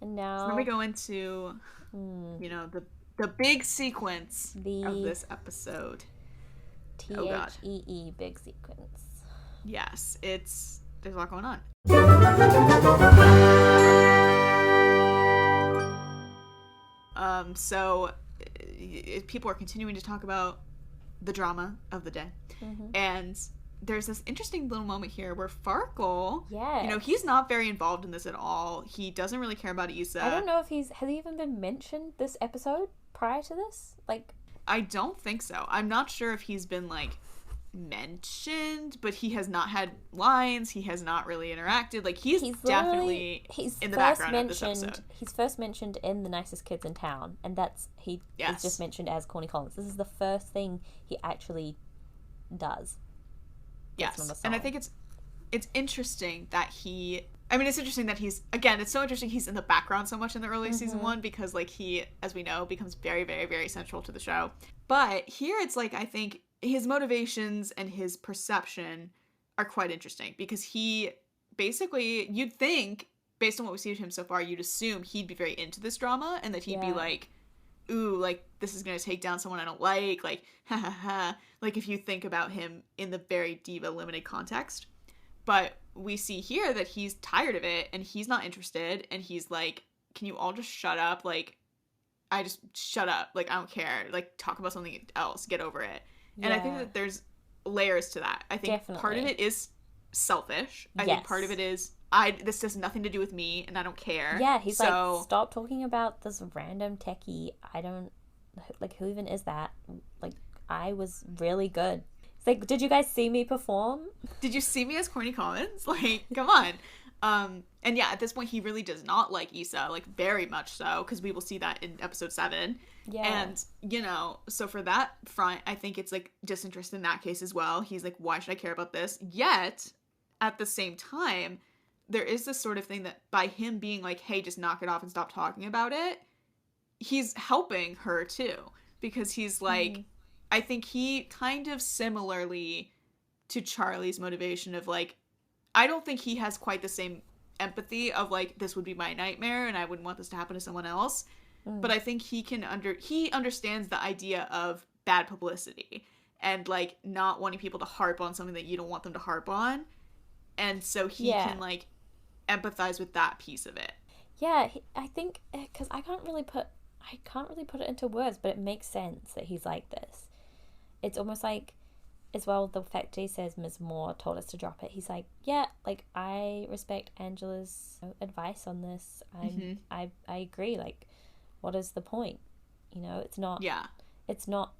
And now... So then we go into, the big sequence of this episode. T-H-E-E, big sequence. Yes, there's a lot going on. So people are continuing to talk about the drama of the day. Mm-hmm. And there's this interesting little moment here where Farkle, yeah, he's not very involved in this at all. He doesn't really care about Issa. I don't know if has he even been mentioned this episode prior to this? Like, I don't think so. I'm not sure if he's been, mentioned, but he has not had lines. He has not really interacted. He's definitely in the background of this episode. He's first mentioned in The Nicest Kids in Town, and is just mentioned as Corny Collins. This is the first thing he actually does. Yes, and I think it's interesting that it's interesting that it's so interesting he's in the background so much in the early season 1 because, he, as we know, becomes very, very, very central to the show. But here it's, I think his motivations and his perception are quite interesting because he basically, you'd think, based on what we see of him so far, you'd assume he'd be very into this drama and that he'd be ooh, this is gonna take down someone I don't like, ha ha ha, if you think about him in the very diva limited context. But we see here that he's tired of it and he's not interested and he's can you all just shut up? I just shut up. I don't care. Talk about something else. Get over it. Yeah. And I think that there's layers to that. I think Definitely. Part of it is selfish. I think part of it is this has nothing to do with me and I don't care. Yeah, he's stop talking about this random techie. I don't, who even is that? I was really good. It's did you guys see me perform? Did you see me as Corny Collins? Come on. And yeah, at this point, he really does not like Issa, very much so, because we will see that in episode 7. Yeah. And, so for that front, I think it's, disinterest in that case as well. He's why should I care about this? Yet, at the same time, there is this sort of thing that by him being hey, just knock it off and stop talking about it, he's helping her, too. Because he's I think he kind of similarly to Charlie's motivation of, I don't think he has quite the same empathy of this would be my nightmare and I wouldn't want this to happen to someone else. But I think he understands the idea of bad publicity and not wanting people to harp on something that you don't want them to harp on. And so he can empathize with that piece of it. Yeah, I think because I can't really put it into words, but it makes sense that he's like this. It's almost as well, the fact he says Ms. Moore told us to drop it. He's I respect Angela's advice on this. I agree. What is the point? It's not. Yeah. It's not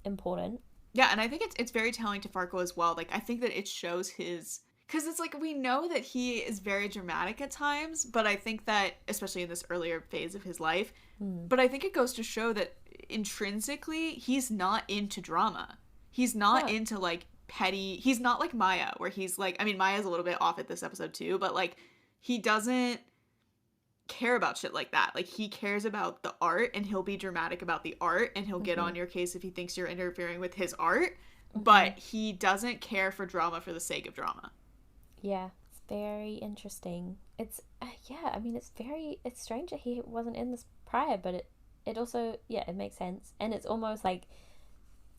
important. Yeah, and I think it's very telling to Farkle as well. I think that it shows his, because it's we know that he is very dramatic at times, but I think that especially in this earlier phase of his life, but I think it goes to show that intrinsically he's not into drama. He's not into petty. He's not like Maya, where he's Maya's a little bit off at this episode too, but he doesn't care about shit like that. He cares about the art and he'll be dramatic about the art and he'll get on your case if he thinks you're interfering with his art, but he doesn't care for drama for the sake of drama. Yeah, it's very interesting. It's it's strange that he wasn't in this prior, but it also, it makes sense. And it's almost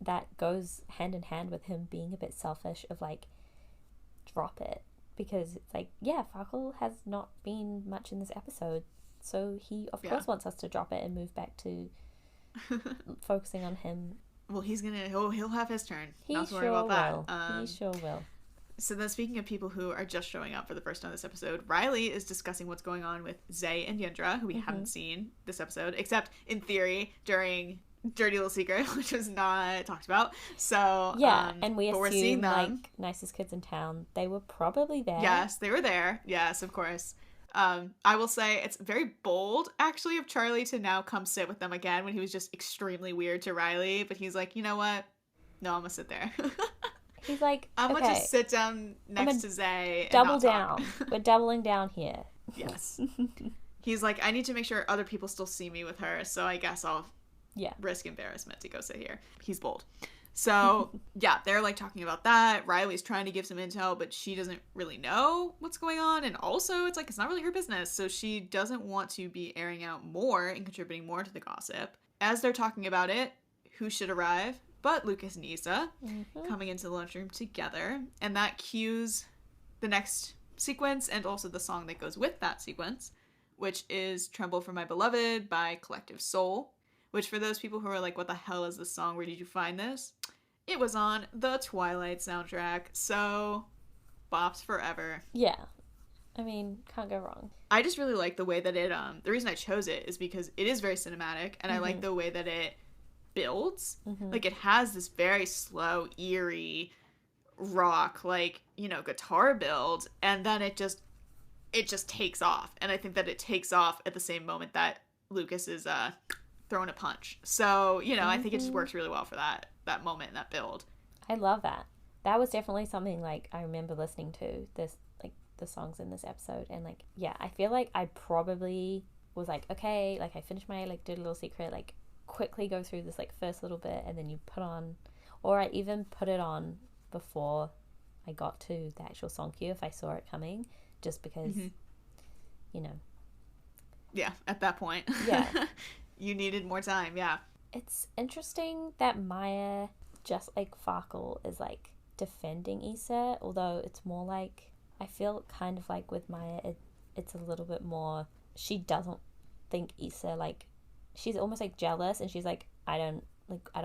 that goes hand in hand with him being a bit selfish of drop it, because it's Farkle has not been much in this episode, so he of course wants us to drop it and move back to focusing on him. Well, he'll have his turn. Not to worry sure about that. He sure will. So then, speaking of people who are just showing up for the first time this episode, Riley is discussing what's going on with Zay and Yendra, who we haven't seen this episode, except in theory during Dirty Little Secret, which was not talked about. So and we assume Nicest Kids in Town, they were probably there. Yes, they were there. Yes, of course. I will say it's very bold, actually, of Charlie to now come sit with them again when he was just extremely weird to Riley. But he's you know what? No, I'm gonna sit there. He's I'm gonna just sit down next to Zay and double not down. talk. We're doubling down here. Yes. He's I need to make sure other people still see me with her, so I guess I'll risk embarrassment to go sit here. He's bold. So, yeah, they're, like, talking about that. Riley's trying to give some intel, but she doesn't really know what's going on. And also, it's like, it's not really her business. So she doesn't want to be airing out more and contributing more to the gossip. As they're talking about it, who should arrive but Lucas and Issa coming into the lunchroom together. And that cues the next sequence and also the song that goes with that sequence, which is Tremble for My Beloved by Collective Soul. Which, for those people who are like, what the hell is this song? Where did you find this? It was on the Twilight soundtrack. So, bops forever. Yeah. I mean, can't go wrong. I just really like the way that it, the reason I chose it is because it is very cinematic, and I like the way that it builds. Like, it has this very slow, eerie rock, like, you know, guitar build, and then it just takes off. And I think that it takes off at the same moment that Lucas is, throwing a punch. So, you know, I think it just works really well for that moment and that build. I love that. That was definitely something, like, I remember listening to this, like, the songs in this episode, and, like, yeah, I feel like I probably was like, okay, like, I finished my, like, Dirty Little Secret, like, quickly go through this, like, first little bit, and then you put on, or I even put it on before I got to the actual song cue if I saw it coming, just because, you know. Yeah, at that point. Yeah. You needed more time, yeah. It's interesting that Maya, just like Farkle, is, like, defending Issa, although it's more like, I feel kind of like with Maya, it's a little bit more, she doesn't think Issa, like, she's almost, like, jealous, and she's like, I don't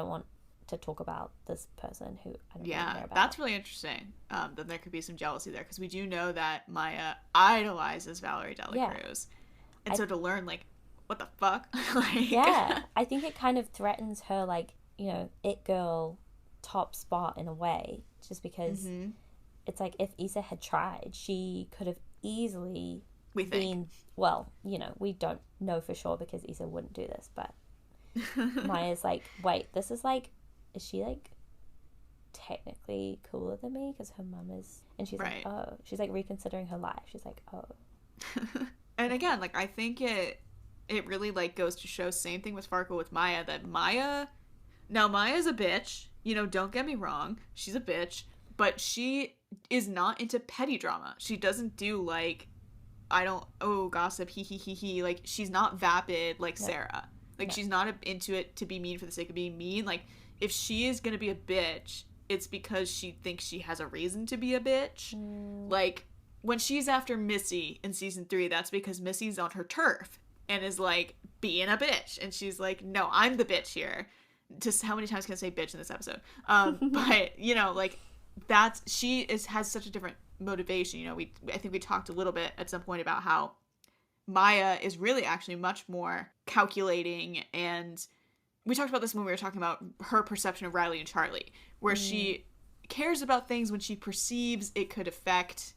want to talk about this person who I don't really care about. That's really interesting, that there could be some jealousy there, because we do know that Maya idolizes Valerie De La Cruz. And so to learn, like, what the fuck? Like... Yeah, I think it kind of threatens her, like, you know, it girl top spot in a way, just because it's like, if Issa had tried, she could have easily been, well, you know, we don't know for sure because Issa wouldn't do this, but Maya's like, wait, this is like, is she, like, technically cooler than me because her mum is, and she's like, oh, she's, like, reconsidering her life. She's like, oh. And again, like, I think it really, like, goes to show, same thing with Farkle with Maya, that Maya's a bitch, you know, don't get me wrong, she's a bitch, but she is not into petty drama. She doesn't do, like, gossip, he, like, she's not vapid like Sarah. Like, she's not into it to be mean for the sake of being mean. Like, if she is gonna be a bitch, it's because she thinks she has a reason to be a bitch. Like, when she's after Missy in season 3, that's because Missy's on her turf and is, like, being a bitch. And she's like, no, I'm the bitch here. Just how many times can I say bitch in this episode? But, you know, like, has such a different motivation. You know, I think we talked a little bit at some point about how Maya is really actually much more calculating, and we talked about this when we were talking about her perception of Riley and Charlie, where she cares about things when she perceives it could affect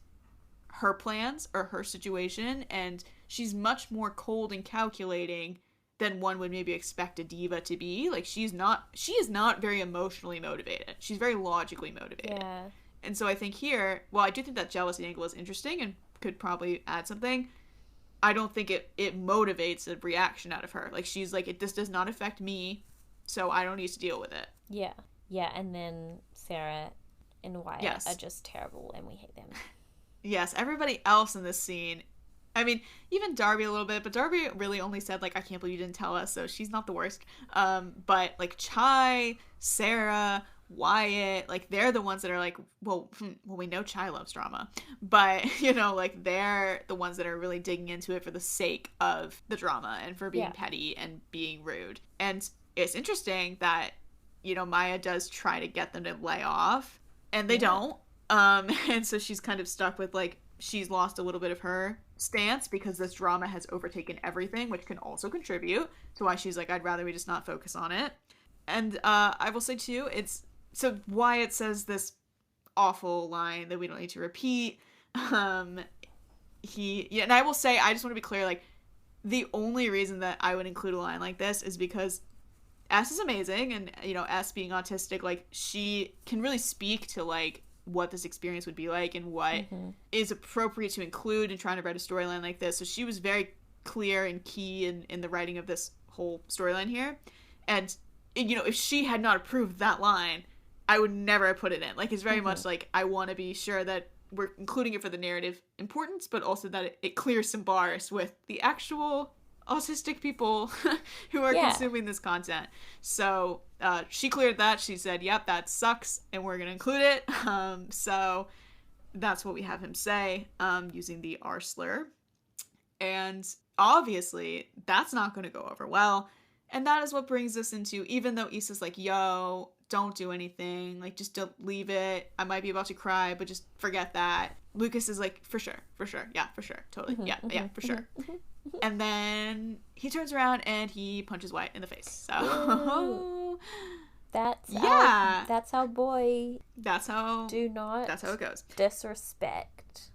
her plans or her situation, and she's much more cold and calculating than one would maybe expect a diva to be. Like, she is not very emotionally motivated. She's very logically motivated. Yeah. And so I think here, while I do think that jealousy angle is interesting and could probably add something, I don't think it motivates a reaction out of her. Like, she's like, this does not affect me, so I don't need to deal with it. Yeah. Yeah, and then Sarah and Wyatt are just terrible, and we hate them. Yes, everybody else in this scene, I mean, even Darby a little bit, but Darby really only said, like, I can't believe you didn't tell us, so she's not the worst. But, like, Chai, Sarah, Wyatt, like, they're the ones that are like, well, we know Chai loves drama, but, you know, like, they're the ones that are really digging into it for the sake of the drama and for being petty and being rude. And it's interesting that, you know, Maya does try to get them to lay off, and they don't. And so she's kind of stuck with, like, she's lost a little bit of her stance because this drama has overtaken everything, which can also contribute to why she's like, I'd rather we just not focus on it. And I will say too, so Wyatt says this awful line that we don't need to repeat. And I will say, I just want to be clear, like, the only reason that I would include a line like this is because S is amazing, and, you know, S being autistic, like, she can really speak to, like, what this experience would be like and what is appropriate to include in trying to write a storyline like this. So she was very clear and key in the writing of this whole storyline here. And, you know, if she had not approved that line, I would never put it in. Like, it's very much like, I want to be sure that we're including it for the narrative importance, but also that it clears some bars with the actual autistic people who are consuming this content. So she cleared that. She said, yep, that sucks, and we're going to include it. So that's what we have him say, using the R slur. And obviously, that's not going to go over well. And that is what brings us into, even though Issa's like, yo, don't do anything, like, just don't leave it. I might be about to cry, but just forget that. Lucas is like, for sure. Yeah, for sure. Totally. Yeah, for sure. And then he turns around and he punches Wyatt in the face. So that's our boy. That's how it goes. Disrespect.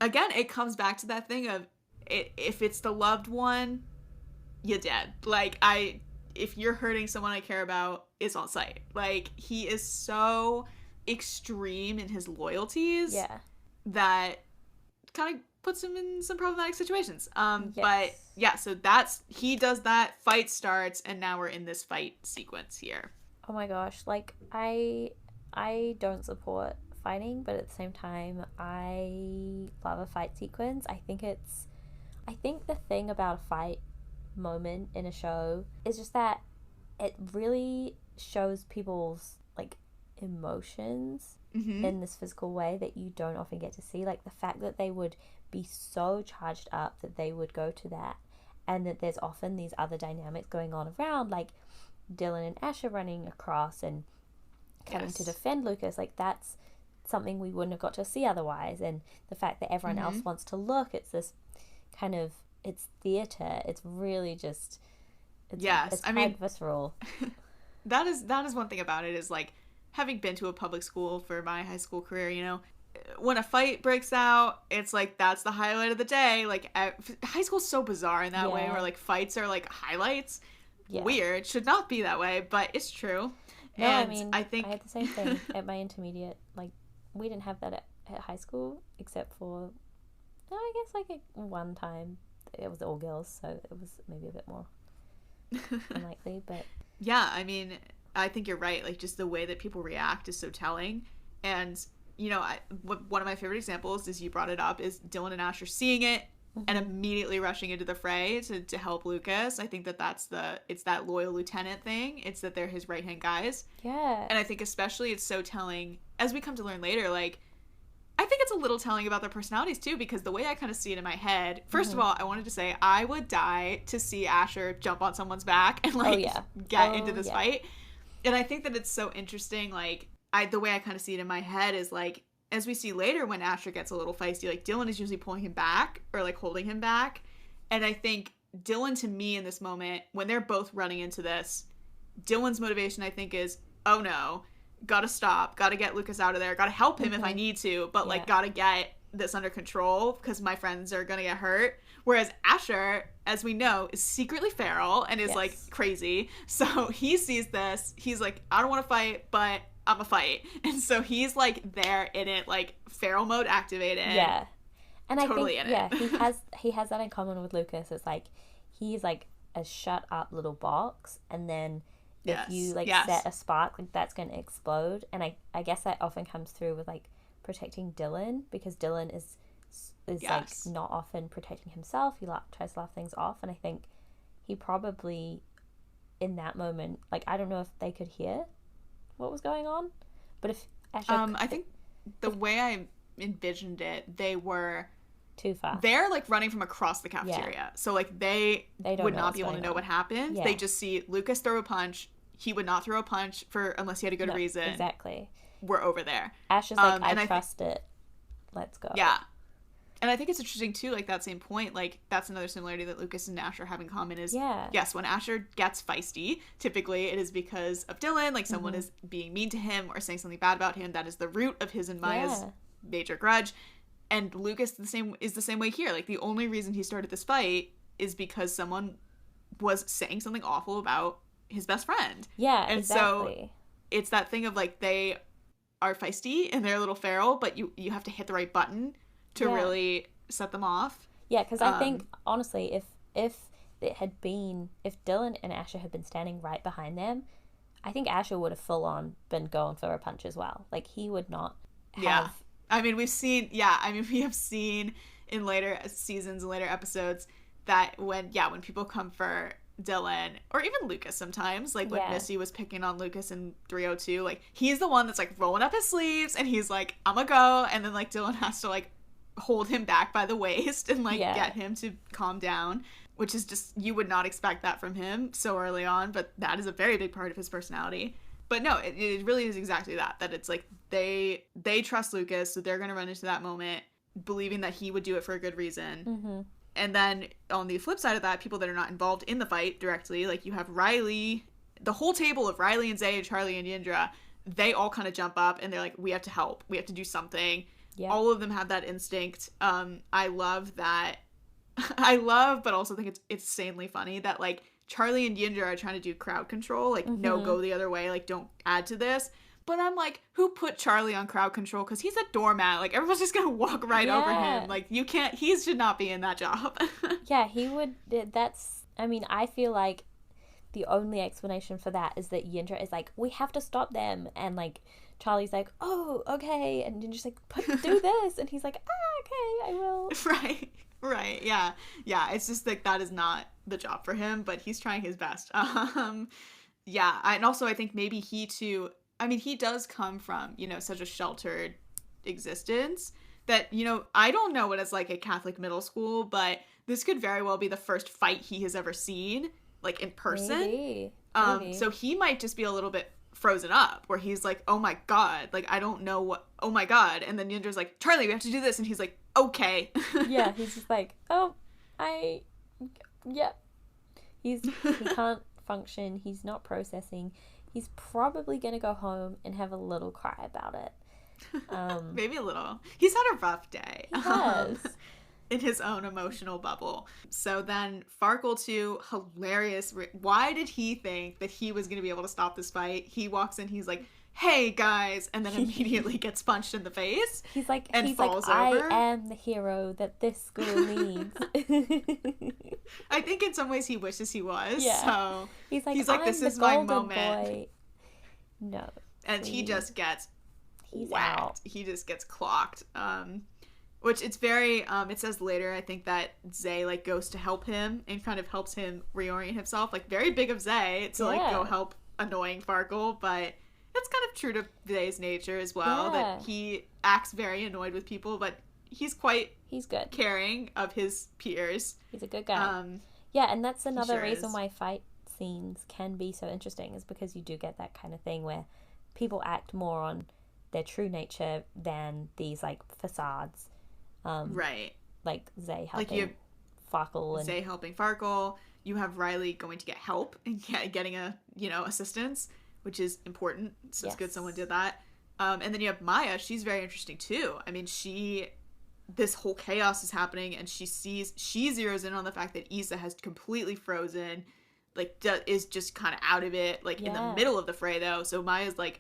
Again, it comes back to that thing of if it's the loved one, you're dead. Like, if you're hurting someone I care about, it's on sight. Like, he is so extreme in his loyalties that kind of puts him in some problematic situations. But yeah, so he does that, fight starts, and now we're in this fight sequence here. Oh my gosh, like, I don't support fighting, but at the same time, I love a fight sequence. I think the thing about a fight moment in a show is just that it really shows people's, like, emotions in this physical way that you don't often get to see. Like, the fact that they would be so charged up that they would go to that, and that there's often these other dynamics going on around, like Dylan and Asher running across and coming to defend Lucas. Like, that's something we wouldn't have got to see otherwise. And the fact that everyone else wants to look, it's this kind of, it's theater. It's really just, it's quite visceral. that is one thing about it, is like, having been to a public school for my high school career, you know, when a fight breaks out, it's like, that's the highlight of the day. Like, high school's so bizarre in that way, where like fights are like highlights. Weird. Should not be that way, but it's true. No, and I mean, I had the same thing at my intermediate. Like, we didn't have that at high school, except for, I guess, like, one time. It was all girls, so it was maybe a bit more unlikely, but yeah, I mean, I think you're right. Like, just the way that people react is so telling. And, you know, one of my favorite examples, is, you brought it up, is Dylan and Asher seeing it and immediately rushing into the fray to help Lucas. I think it's that loyal lieutenant thing. It's that they're his right-hand guys. Yeah. And I think especially it's so telling, as we come to learn later, like, I think it's a little telling about their personalities too, because the way I kind of see it in my head, first of all, I wanted to say I would die to see Asher jump on someone's back and like get into this fight. And I think that it's so interesting. Like, the way I kind of see it in my head is like, as we see later, when Asher gets a little feisty, like, Dylan is usually pulling him back or like holding him back. And I think Dylan, to me, in this moment, when they're both running into this, Dylan's motivation, I think, is, oh no, gotta stop, gotta get Lucas out of there, gotta help him if I need to, but like, gotta get this under control because my friends are gonna get hurt. Whereas Asher, as we know, is secretly feral and is like crazy. So he sees this, he's like, I don't want to fight, but I'm a fight. And so he's like there in it, like feral mode activated. Yeah. And totally I think, he has that in common with Lucas. It's like, he's like a shut up little box, and then if you like set a spark, like, that's going to explode. And I guess that often comes through with like protecting Dylan, because Dylan is like not often protecting himself. He tries to laugh things off, and I think he probably, in that moment, like, I don't know if they could hear what was going on, but if Asher, I think the way I envisioned it, they were too far. They're like running from across the cafeteria, so like they would not be able to know what happened. They just see Lucas throw a punch. He would not throw a punch unless he had a good reason. Exactly. We're over there. Ash is like, I trust it. Let's go. Yeah. And I think it's interesting too, like, that same point, like, that's another similarity that Lucas and Asher have in common is, yes, when Asher gets feisty, typically it is because of Dylan, like, someone is being mean to him or saying something bad about him. That is the root of his and Maya's major grudge. And Lucas is the same way here. Like, the only reason he started this fight is because someone was saying something awful about his best friend. Yeah, and exactly. So it's that thing of, like, they are feisty and they're a little feral, but you have to hit the right button to really set them off. Yeah, because I think, honestly, if Dylan and Asher had been standing right behind them, I think Asher would have full on been going for a punch as well. Like, he would not have... Yeah. I mean, we have seen in later seasons and later episodes that when people come for Dylan, or even Lucas sometimes, like when Missy was picking on Lucas in 302, like, he's the one that's like rolling up his sleeves and he's like, I'm gonna go, and then like Dylan has to like hold him back by the waist and like get him to calm down, which is just, you would not expect that from him so early on, but that is a very big part of his personality. But no, it really is exactly that it's like they trust Lucas, so they're gonna run into that moment believing that he would do it for a good reason. Mm-hmm. And then on the flip side of that, people that are not involved in the fight directly, like you have Riley, the whole table of Riley and Zay and Charlie and Yindra, they all kind of jump up and they're like, we have to help. We have to do something. Yeah. All of them have that instinct. I love that. But also think it's insanely funny that like Charlie and Yindra are trying to do crowd control. Like, no, go the other way. Like, don't add to this. But I'm like, who put Charlie on crowd control? Because he's a doormat. Like, everyone's just going to walk right over him. Like, you can't, he should not be in that job. Yeah, he would, I mean, I feel like the only explanation for that is that Yindra is like, we have to stop them. And, like, Charlie's like, oh, okay. And Yindra's like, do this. And he's like, okay, I will. Right. Yeah. It's just like, that is not the job for him, but he's trying his best. Yeah. And also, I think maybe he too, I mean, he does come from, you know, such a sheltered existence that, you know, I don't know what it's like at Catholic middle school, but this could very well be the first fight he has ever seen, like, in person. Maybe. So he might just be a little bit frozen up, where he's like, oh my god, like, I don't know what, oh my god. And then Yindra's like, Charlie, we have to do this. And he's like, okay. Yeah, he's just like, he can't function. He's not processing. He's probably going to go home and have a little cry about it. Maybe a little. He's had a rough day. He has. In his own emotional bubble. So then Farkle too, hilarious. Why did he think that he was going to be able to stop this fight? He walks in, he's like, hey guys, and then immediately gets punched in the face. He's like, over. I am the hero that this school needs. I think in some ways he wishes he was. Yeah. So he's like, this is my moment. Boy. No. And he just gets whacked. Out. He just gets clocked. Which it's very, it says later, I think, that Zay, like, goes to help him and kind of helps him reorient himself. Like, very big of Zay to, like, go help annoying Farkle, but that's kind of true to Zay's nature as well, that he acts very annoyed with people, but he's good, caring of his peers. He's a good guy. Yeah, and that's another reason why fight scenes can be so interesting, is because you do get that kind of thing where people act more on their true nature than these, like, facades. Right. Like Zay helping Farkle. Zay helping Farkle. You have Riley going to get help and getting assistance, which is important. So it's good someone did that. And then you have Maya. She's very interesting too. I mean, this whole chaos is happening, and she zeroes in on the fact that Issa has completely frozen, like, is just kind of out of it, like, in the middle of the fray though. So Maya's like,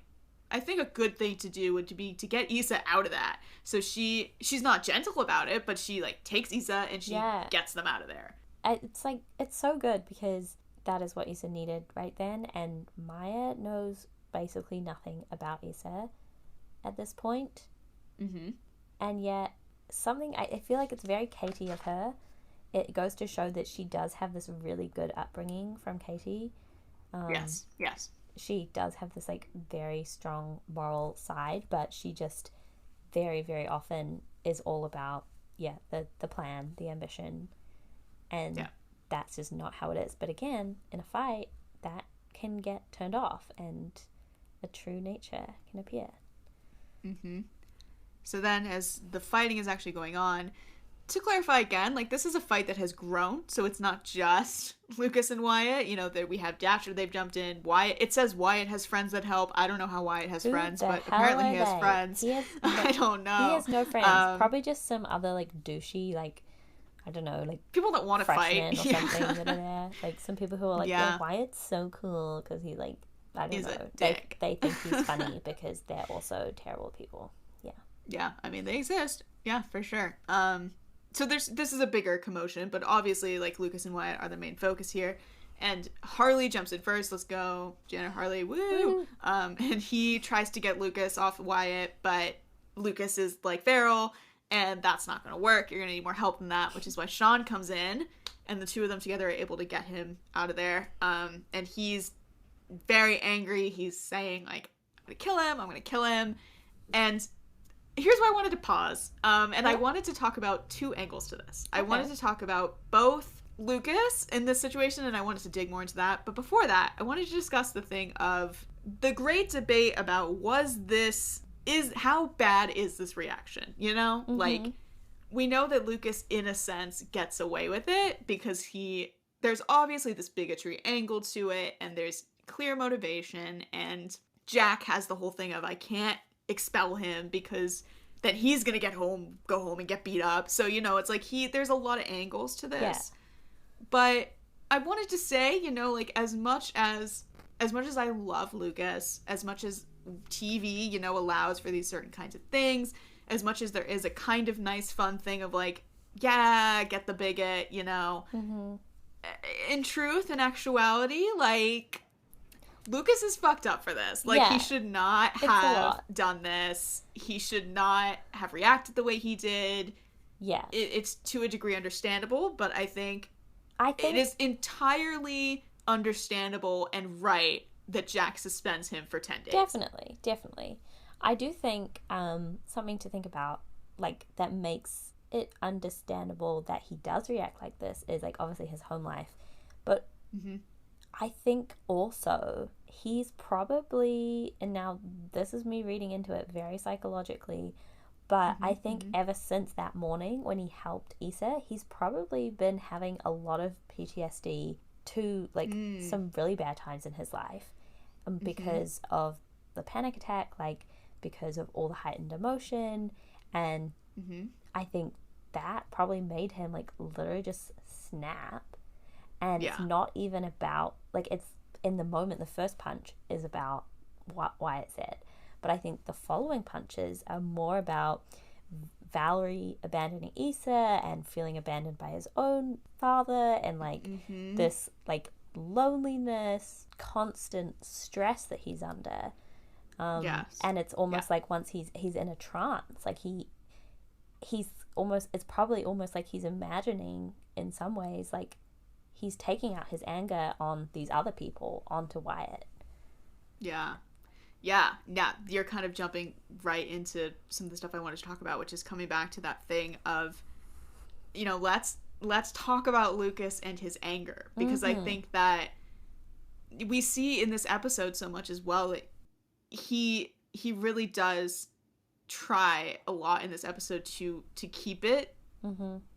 I think a good thing to do would be to get Issa out of that. So she's not gentle about it, but she, like, takes Issa and she gets them out of there. It's like, it's so good because that is what Issa needed right then, and Maya knows basically nothing about Issa at this point. Mm-hmm. And yet something, I feel like it's very Katie of her. It goes to show that she does have this really good upbringing from Katie. Yes. She does have this, like, very strong moral side, but she just very, very often is all about, the plan, the ambition, and that's just not how it is. But again, in a fight, that can get turned off, and a true nature can appear. Mm-hmm. So then, as the fighting is actually going on, to clarify again, like, this is a fight that has grown, so it's not just Lucas and Wyatt. You know, that we have Dasher, they've jumped in. Wyatt, it says Wyatt has friends that help. I don't know how Wyatt has friends, but apparently he has friends. I don't know. He has no friends. Probably just some other, like, douchey, like, I don't know, like, people that want to fight or something that are there. Like, some people who are like, oh, Wyatt's so cool because he, like, I don't know. They think he's funny because they're also terrible people. Yeah, I mean, they exist. Yeah, for sure. So this is a bigger commotion, but obviously, like, Lucas and Wyatt are the main focus here. And Harley jumps in first. Let's go, Janet Harley, woo! And he tries to get Lucas off Wyatt, but Lucas is like feral, and that's not going to work. You're going to need more help than that, which is why Sean comes in, and the two of them together are able to get him out of there. And he's very angry. He's saying, like, I'm going to kill him. And here's why I wanted to pause. And I wanted to talk about two angles to this. Okay. I wanted to talk about both Lucas in this situation, and I wanted to dig more into that. But before that, I wanted to discuss the thing of the great debate about how bad is this reaction, you know? Mm-hmm. Like, we know that Lucas, in a sense, gets away with it because there's obviously this bigotry angle to it, and there's clear motivation, and Jack has the whole thing of, I can't expel him because then he's gonna go home and get beat up. So, you know, it's like there's a lot of angles to this. Yeah. But I wanted to say, you know, like, as much as I love Lucas, as much as TV, you know, allows for these certain kinds of things, as much as there is a kind of nice, fun thing of, like, yeah, get the bigot, you know, in truth and actuality, like, Lucas is fucked up for this. Like, he should not have done this. He should not have reacted the way he did. Yeah. It's to a degree understandable, but I think it is entirely understandable and right that Jack suspends him for 10 days. Definitely. I do think something to think about, like, that makes it understandable that he does react like this is, like, obviously his home life. But I think also he's probably, and now this is me reading into it very psychologically, but I think ever since that morning when he helped Issa, he's probably been having a lot of PTSD to, like, some really bad times in his life because of the panic attack, like, because of all the heightened emotion, and I think that probably made him, like, literally just snap. And it's not even about, like, it's in the moment, the first punch is about what Wyatt said. But I think the following punches are more about Valerie abandoning Issa and feeling abandoned by his own father and, like, this, like, loneliness, constant stress that he's under. And it's almost like once he's in a trance, like, he's almost, it's probably almost like he's imagining in some ways, like, he's taking out his anger on these other people onto Wyatt. Yeah, you're kind of jumping right into some of the stuff I wanted to talk about, which is coming back to that thing of, you know, let's talk about Lucas and his anger, because I think that we see in this episode so much as well that he really does try a lot in this episode to keep it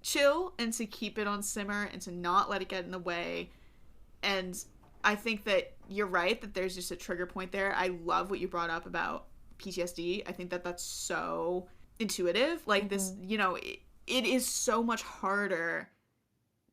chill and to keep it on simmer and to not let it get in the way. And I think that you're right that there's just a trigger point there. I love what you brought up about PTSD. I think that that's so intuitive. Like, this, you know, it is so much harder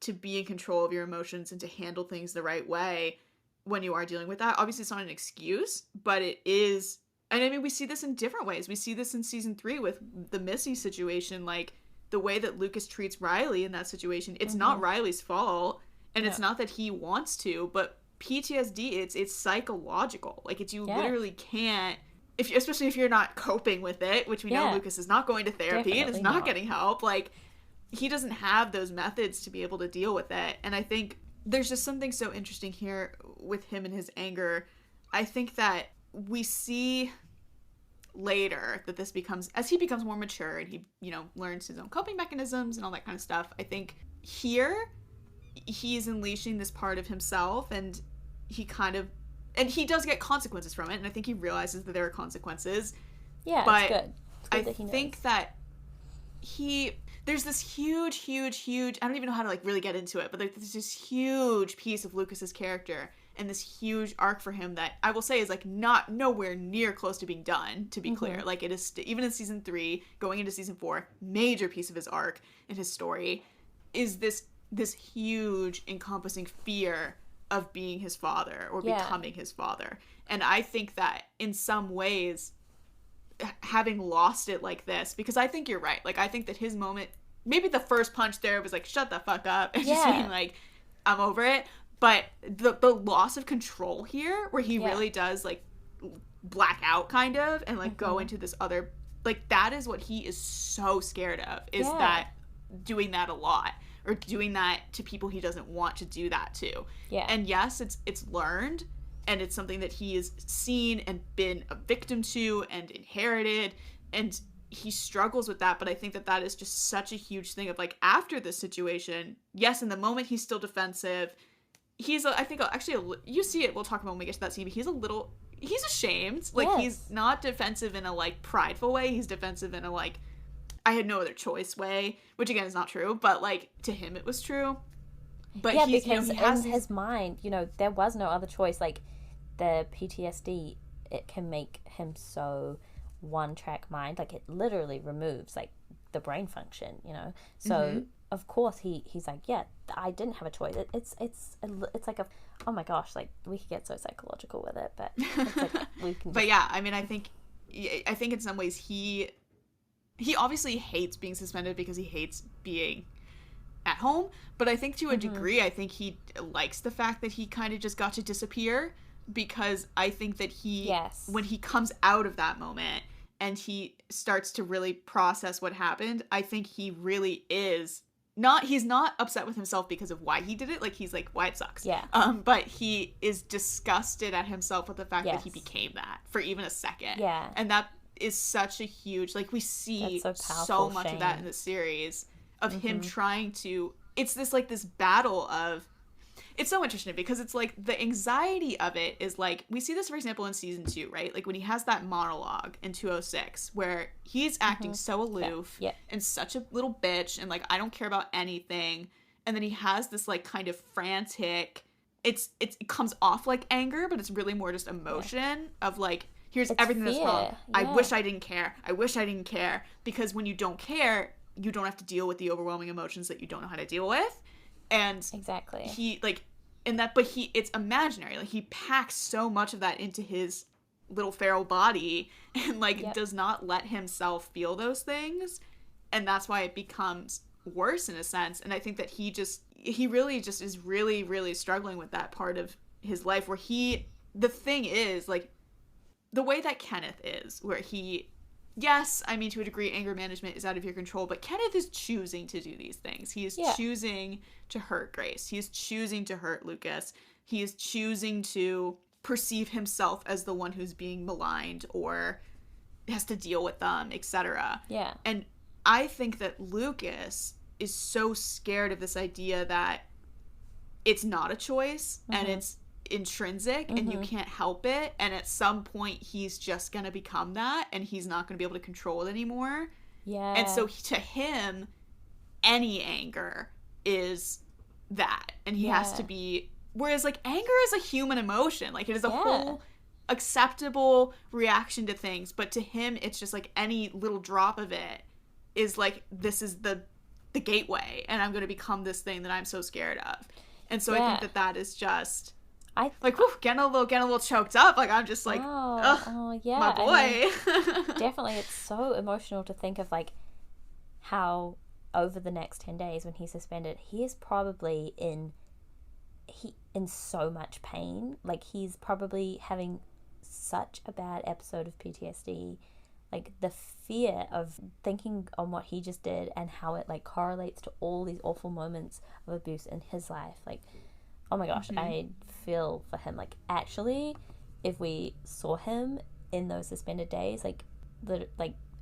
to be in control of your emotions and to handle things the right way when you are dealing with that. Obviously, it's not an excuse, but it is. And I mean, we see this in different ways. We see this in season 3 with the Missy situation. Like, the way that Lucas treats Riley in that situation, it's not Riley's fault, and it's not that he wants to, but PTSD, it's psychological. Like, it's, you literally can't, especially if you're not coping with it, which we know Lucas is not going to therapy and is not getting help. Like, he doesn't have those methods to be able to deal with it. And I think there's just something so interesting here with him and his anger. I think that we see later that this becomes, as he becomes more mature and he, you know, learns his own coping mechanisms and all that kind of stuff, I think here he's unleashing this part of himself, and he does get consequences from it, and I think he realizes that there are consequences. Yeah, but it's good. I think that there's this huge, I don't even know how to, like, really get into it, but there's this huge piece of Lucas's character and this huge arc for him that I will say is, like, not nowhere near close to being done, to be clear. Like, it is even in season 3 going into season 4, major piece of his arc and his story is this huge encompassing fear of being his father or becoming his father. And I think that in some ways, having lost it like this, because I think you're right, like, I think that his moment, maybe the first punch there was like, shut the fuck up, and just being like, I'm over it. But the loss of control here, where he really does, like, black out, kind of, and, like, go into this other, like, that is what he is so scared of, is that doing that a lot, or doing that to people he doesn't want to do that to. Yeah. And yes, it's learned, and it's something that he has seen and been a victim to and inherited, and he struggles with that. But I think that is just such a huge thing of, like, after this situation, yes, in the moment he's still defensive. I think, actually, you see it, we'll talk about when we get to that scene, but he's ashamed. Like, he's not defensive in a, like, prideful way. He's defensive in a, like, I had no other choice way, which, again, is not true, but, like, to him it was true. But because he has in his mind, there was no other choice. Like, the PTSD, it can make him so one-track mind. Like, it literally removes, like, the brain function, So, of course, he's like, yeah, I didn't have a choice. It's like oh my gosh, like, we could get so psychological with it, but it's like we can. But yeah, I mean, I think in some ways he obviously hates being suspended because he hates being at home. But I think to a degree, I think he likes the fact that he kind of just got to disappear, because I think that when he comes out of that moment and he starts to really process what happened, I think he really is. He's not upset with himself because of why he did it. Like, he's like, why it sucks. Yeah. But he is disgusted at himself with the fact that he became that for even a second. Yeah. And that is such a huge, like, we see so much of that in the series of him trying to, it's this, like, this battle of, it's so interesting because it's like the anxiety of it is like, we see this, for example, in season 2, right? Like, when he has that monologue in 206 where he's acting so aloof and such a little bitch and, like, I don't care about anything. And then he has this, like, kind of frantic, it comes off like anger, but it's really more just emotion of, like, here's everything that's wrong. I wish I didn't care. I wish I didn't care. Because when you don't care, you don't have to deal with the overwhelming emotions that you don't know how to deal with. And exactly, he, like, it's imaginary. Like, he packs so much of that into his little feral body and, like, does not let himself feel those things. And that's why it becomes worse in a sense. And I think that he really just is really, really struggling with that part of his life where the thing is, like, the way that Kenneth is, where yes, I mean, to a degree, anger management is out of your control, but Kenneth is choosing to do these things. He is choosing to hurt Grace. He is choosing to hurt Lucas. He is choosing to perceive himself as the one who's being maligned or has to deal with them, etc. Yeah. And I think that Lucas is so scared of this idea that it's not a choice and it's intrinsic and you can't help it, and at some point he's just gonna become that and he's not gonna be able to control it anymore. And so to him, any anger is that, and he has to be, whereas, like, anger is a human emotion, like, it is a whole acceptable reaction to things, but to him it's just like any little drop of it is like, this is the gateway and I'm gonna become this thing that I'm so scared of. And so I think that is just getting a little choked up. Like, I'm just like, my boy. I mean, definitely, it's so emotional to think of, like, how over the next 10 days when he's suspended, he is probably in so much pain. Like, he's probably having such a bad episode of PTSD. Like, the fear of thinking on what he just did and how it, like, correlates to all these awful moments of abuse in his life. Like, oh my gosh, I feel for him. Like, actually, if we saw him in those suspended days, like,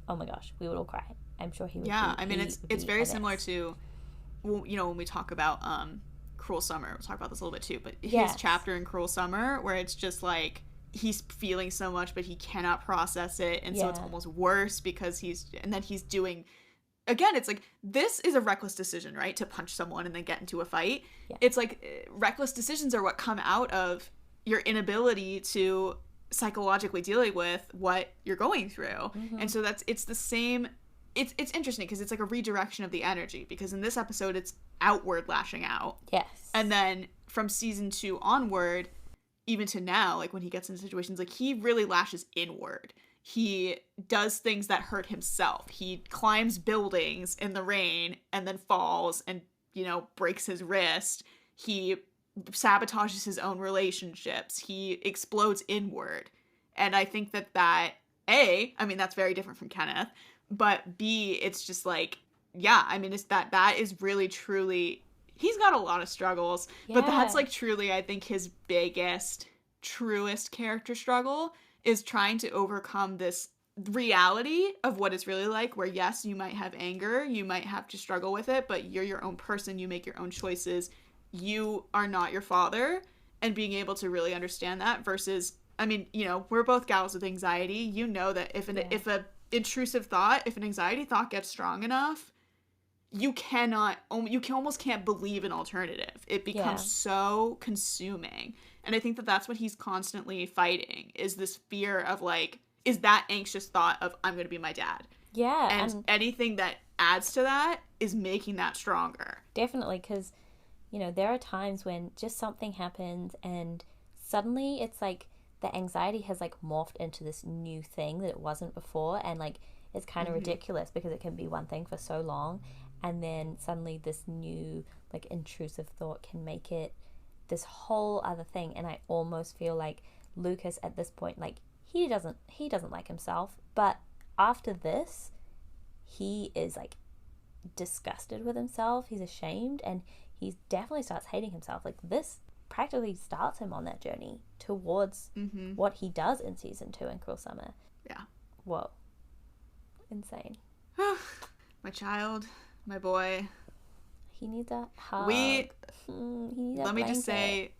oh my gosh, we would all cry. I'm sure he would. Yeah, I mean, it's very similar to, when we talk about Cruel Summer. We'll talk about this a little bit too, but his chapter in Cruel Summer, where it's just like, he's feeling so much, but he cannot process it, and so it's almost worse because he's doing. Again, it's like, this is a reckless decision, right? To punch someone and then get into a fight. Yeah. It's like, reckless decisions are what come out of your inability to psychologically deal with what you're going through. And so it's the same. It's interesting because it's like a redirection of the energy, because in this episode it's outward lashing out. Yes. And then from season 2 onward, even to now, like, when he gets into situations, like, he really lashes inward. He does things that hurt himself. He climbs buildings in the rain and then falls and, breaks his wrist. He sabotages his own relationships. He explodes inward. And I think that A, I mean, that's very different from Kenneth, but B, it's just like, yeah, I mean, it's that is really, truly, he's got a lot of struggles, but that's like truly, I think, his biggest, truest character struggle is trying to overcome this reality of what it's really like, where yes, you might have anger, you might have to struggle with it, but you're your own person, you make your own choices, you are not your father, and being able to really understand that versus, I mean, you know, we're both gals with anxiety. You know that if an intrusive thought, if an anxiety thought gets strong enough, you almost can't believe an alternative. It becomes so consuming. And I think that that's what he's constantly fighting, is this fear of like, is that anxious thought of I'm going to be my dad. Yeah. And anything that adds to that is making that stronger. Definitely, because, you know, there are times when just something happens and suddenly it's like the anxiety has like morphed into this new thing that it wasn't before, and like it's kind of ridiculous because it can be one thing for so long, and then suddenly this new like intrusive thought can make it this whole other thing. And I almost feel like Lucas at this point, like he doesn't like himself, but after this he is like disgusted with himself, he's ashamed, and he definitely starts hating himself. Like this practically starts him on that journey towards what he does in season 2 in Cruel Summer. Yeah. Whoa. Insane. My child, my boy. He needs a hug. He needs a let me blanket. just say,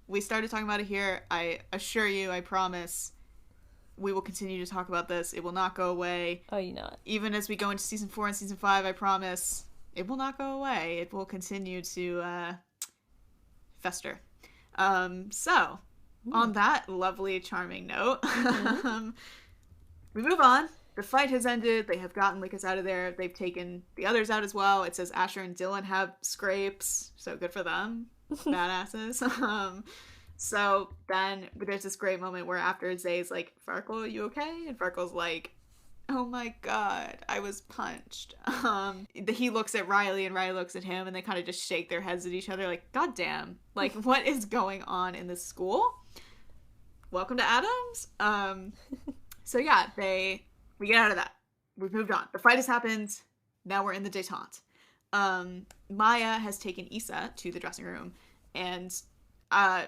we started talking about it here. I assure you, I promise, we will continue to talk about this. It will not go away. Oh, you know it. Even as we go into season 4 and season 5, I promise, it will not go away. It will continue to fester. So, on that lovely, charming note, we move on. The fight has ended. They have gotten Lucas out of there. They've taken the others out as well. It says Asher and Dylan have scrapes, so good for them. Badasses. So then there's this great moment where after Zay's like, Farkle, are you okay? And Farkle's like, oh my god, I was punched. He looks at Riley and Riley looks at him, and they kind of just shake their heads at each other like, god damn, like what is going on in this school? Welcome to Adams. So yeah, we get out of that. We've moved on. The fight has happened. Now we're in the detente. Maya has taken Issa to the dressing room, and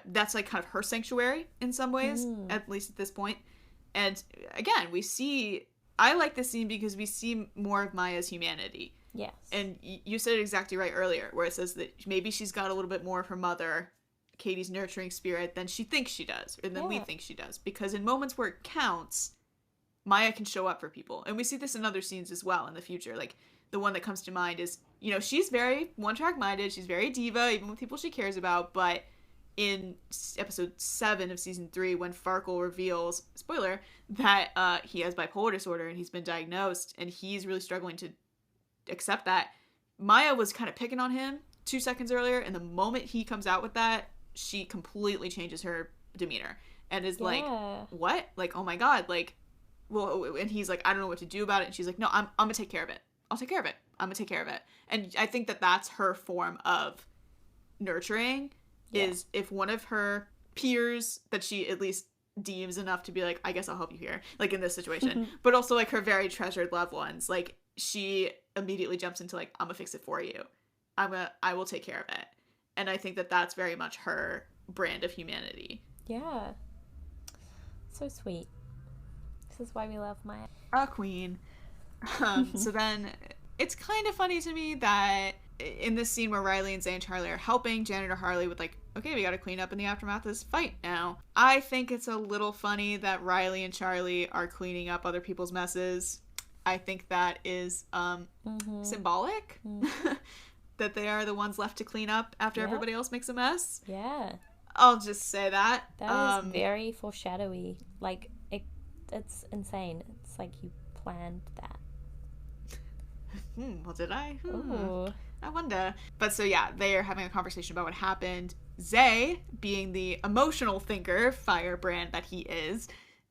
that's like kind of her sanctuary in some ways, at least at this point. And again, I like this scene because we see more of Maya's humanity. Yes. And you said it exactly right earlier, where it says that maybe she's got a little bit more of her mother, Katie's nurturing spirit, than she thinks she does, or than we think she does. Because in moments where it counts, Maya can show up for people. And we see this in other scenes as well in the future. Like, the one that comes to mind is, you know, she's very one-track minded, she's very diva, even with people she cares about, but in episode 7 of season 3, when Farkle reveals, spoiler, that he has bipolar disorder and he's been diagnosed and he's really struggling to accept that, Maya was kind of picking on him 2 seconds earlier, and the moment he comes out with that, she completely changes her demeanor and is like, what? Like, oh my god, like, well, and he's like, I don't know what to do about it, and she's like, no, I'm gonna take care of it. I'll take care of it. I'm gonna take care of it. And I think that that's her form of nurturing, is if one of her peers that she at least deems enough to be like, I guess I'll help you here, like in this situation, but also like her very treasured loved ones, like she immediately jumps into like, I'm gonna fix it for you. I will take care of it. And I think that that's very much her brand of humanity. Yeah. So sweet. This is why we love Maya. A queen. So then it's kind of funny to me that in this scene where Riley and Zay and Charlie are helping Janitor Harley with like, okay, we gotta clean up in the aftermath of this fight now. I think it's a little funny that Riley and Charlie are cleaning up other people's messes. I think that is symbolic. That they are the ones left to clean up after everybody else makes a mess. Yeah. I'll just say that. That is very foreshadowy. Like, it's insane. It's like you planned that. Well, did I? Ooh. I wonder. But so yeah, they are having a conversation about what happened. Zay, being the emotional thinker, firebrand that he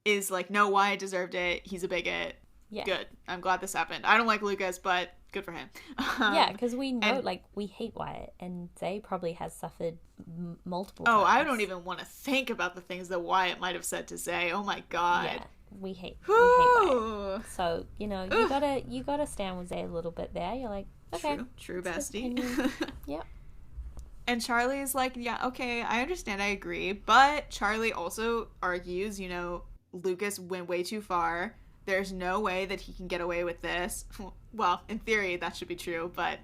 is like, no, Wyatt deserved it. He's a bigot. Yeah. Good. I'm glad this happened. I don't like Lucas, but good for him. Yeah, because we know, like, we hate Wyatt, and Zay probably has suffered multiple times. Oh, I don't even want to think about the things that Wyatt might have said to Zay. Oh my god. Yeah, we hate Wyatt. So, you know, you gotta stand with Zay a little bit there. You're like, okay. True bestie. Yep. And Charlie's like, yeah, okay, I understand, I agree. But Charlie also argues, you know, Lucas went way too far. There's no way that he can get away with this. Well, in theory, that should be true, but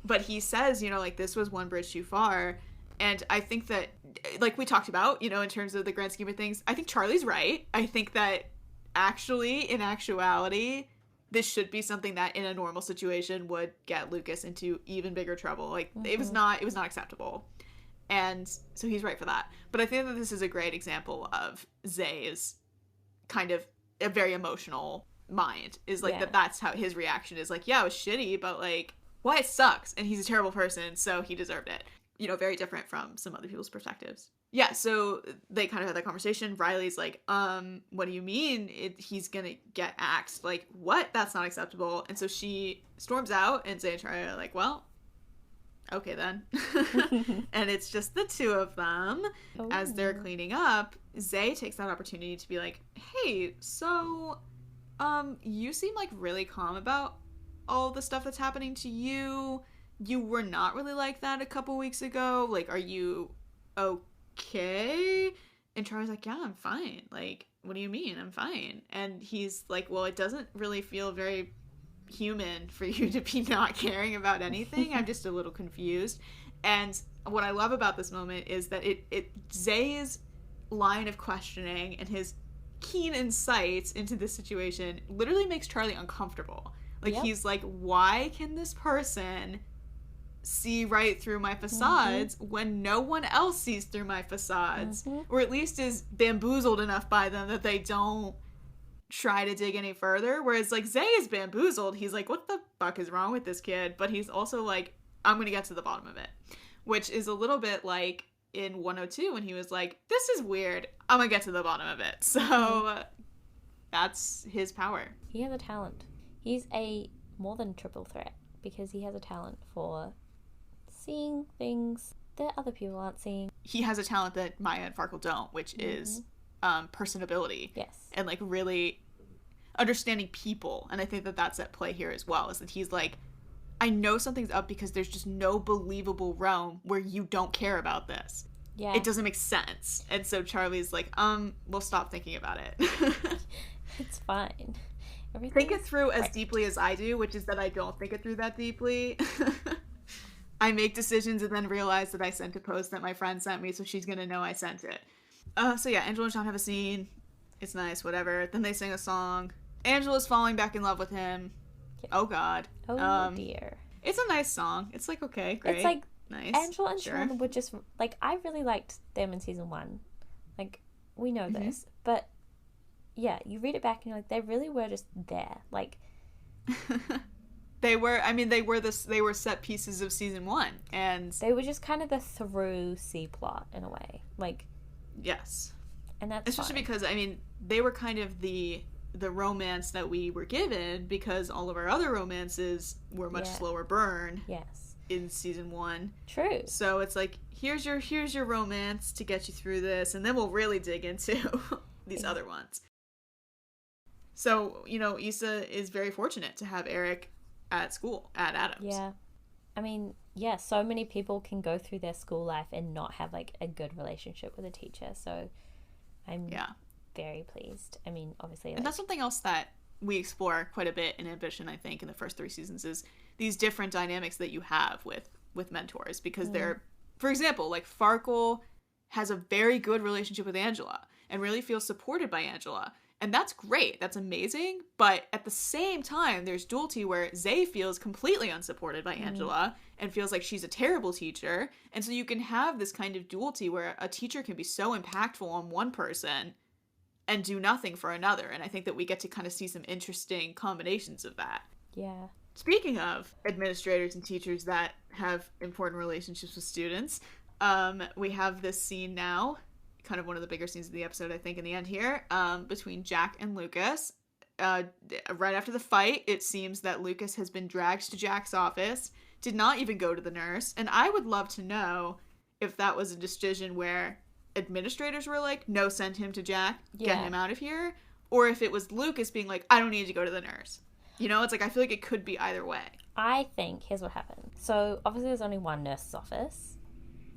but he says, you know, like, this was one bridge too far. And I think that, like we talked about, you know, in terms of the grand scheme of things, I think Charlie's right. I think that actually, in actuality, this should be something that in a normal situation would get Lucas into even bigger trouble. Like, it was not acceptable. And so he's right for that. But I think that this is a great example of Zay's kind of a very emotional mind, is like that's how his reaction is, like, yeah, it was shitty, but like, Wyatt sucks and he's a terrible person, so he deserved it. You know, very different from some other people's perspectives. Yeah, so they kind of had that conversation. Riley's like, what do you mean he's gonna get axed? Like, what? That's not acceptable. And so she storms out, and Zay and Charlie are like, well, okay then. And it's just the two of them. As they're cleaning up. Zay takes that opportunity to be like, hey, so you seem like really calm about all the stuff that's happening to you. You were not really like that a couple weeks ago. Like, are you okay? And Charlie's like, yeah, I'm fine. Like, what do you mean? I'm fine. And he's like, well, it doesn't really feel very human for you to be not caring about anything. I'm just a little confused. And what I love about this moment is that Zay's line of questioning and his keen insights into this situation literally makes Charlie uncomfortable. Like, he's like, why can this person see right through my facades when no one else sees through my facades, or at least is bamboozled enough by them that they don't try to dig any further? Whereas, like, Zay is bamboozled. He's like, what the fuck is wrong with this kid? But he's also like, I'm gonna get to the bottom of it, which is a little bit like in 102 when he was like, this is weird, I'm gonna get to the bottom of it. So that's his power. He has a talent. He's a more than triple threat, because he has a talent for seeing things that other people aren't seeing. He has a talent that Maya and Farkle don't, which is personability. Yes. And, like, really understanding people. And I think that that's at play here as well, is that he's like, I know something's up because there's just no believable realm where you don't care about this. Yeah. It doesn't make sense. And so Charlie's like, we'll stop thinking about it. It's fine. Think it through as deeply as I do, which is that I don't think it through that deeply. I make decisions and then realize that I sent a post that my friend sent me, so she's gonna know I sent it. So yeah, Angela and Sean have a scene. It's nice, whatever. Then they sing a song. Angela's falling back in love with him. Yeah. Oh god. Oh dear. It's a nice song. It's like, okay, great. It's like, nice. Angela and Sean were just, like, I really liked them in season 1. Like, we know this. But yeah, you read it back and you're like, they really were just there. Like, they were set pieces of season 1, and they were just kind of the through C plot in a way. Like, yes. And that's especially fine. Because, I mean, they were kind of the romance that we were given, because all of our other romances were much slower burn. Yes. In season 1. True. So it's like, here's your romance to get you through this, and then we'll really dig into these other ones. So, you know, Issa is very fortunate to have Eric at school, at Adams. Yeah. I mean, yeah, so many people can go through their school life and not have, like, a good relationship with a teacher. So I'm very pleased. I mean, obviously. Like, and that's something else that we explore quite a bit in Ambition, I think, in the first 3 seasons, is these different dynamics that you have with mentors. Because they're, for example, like, Farkle has a very good relationship with Angela and really feels supported by Angela. And that's great. That's amazing. But at the same time, there's duality where Zay feels completely unsupported by Angela and feels like she's a terrible teacher. And so you can have this kind of duality where a teacher can be so impactful on one person and do nothing for another. And I think that we get to kind of see some interesting combinations of that. Yeah. Speaking of administrators and teachers that have important relationships with students, we have this scene now, kind of one of the bigger scenes of the episode, I think, in the end here, between Jack and Lucas. right after the fight, it seems that Lucas has been dragged to Jack's office, did not even go to the nurse. And I would love to know if that was a decision where administrators were like, no, send him to Jack, get him out of here. Or if it was Lucas being like, I don't need to go to the nurse. You know, it's like, I feel like it could be either way. I think, here's what happened. So, obviously there's only one nurse's office.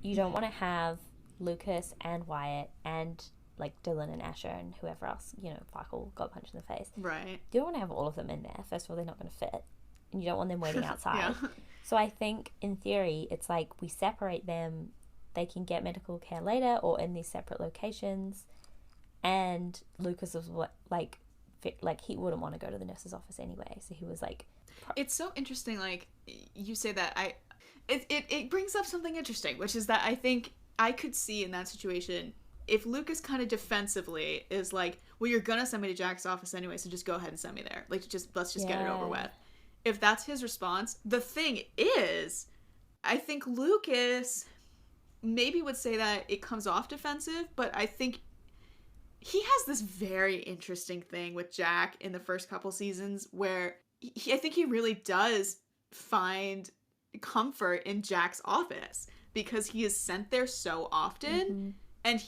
You don't want to have Lucas and Wyatt and, like, Dylan and Asher and whoever else, you know, Michael got punched in the face. Right. You don't want to have all of them in there. First of all, they're not going to fit. And you don't want them waiting outside. Yeah. So I think, in theory, it's like we separate them. They can get medical care later or in these separate locations. And Lucas was, like, he wouldn't want to go to the nurse's office anyway. So he was like... It's so interesting, like, you say that. It brings up something interesting, which is that I think I could see in that situation, if Lucas kind of defensively is like, well, you're gonna send me to Jack's office anyway, so just go ahead and send me there. Like, let's just get it over with. If that's his response, the thing is, I think Lucas maybe would say that it comes off defensive, but I think he has this very interesting thing with Jack in the first couple seasons where I think he really does find comfort in Jack's office because he is sent there so often. And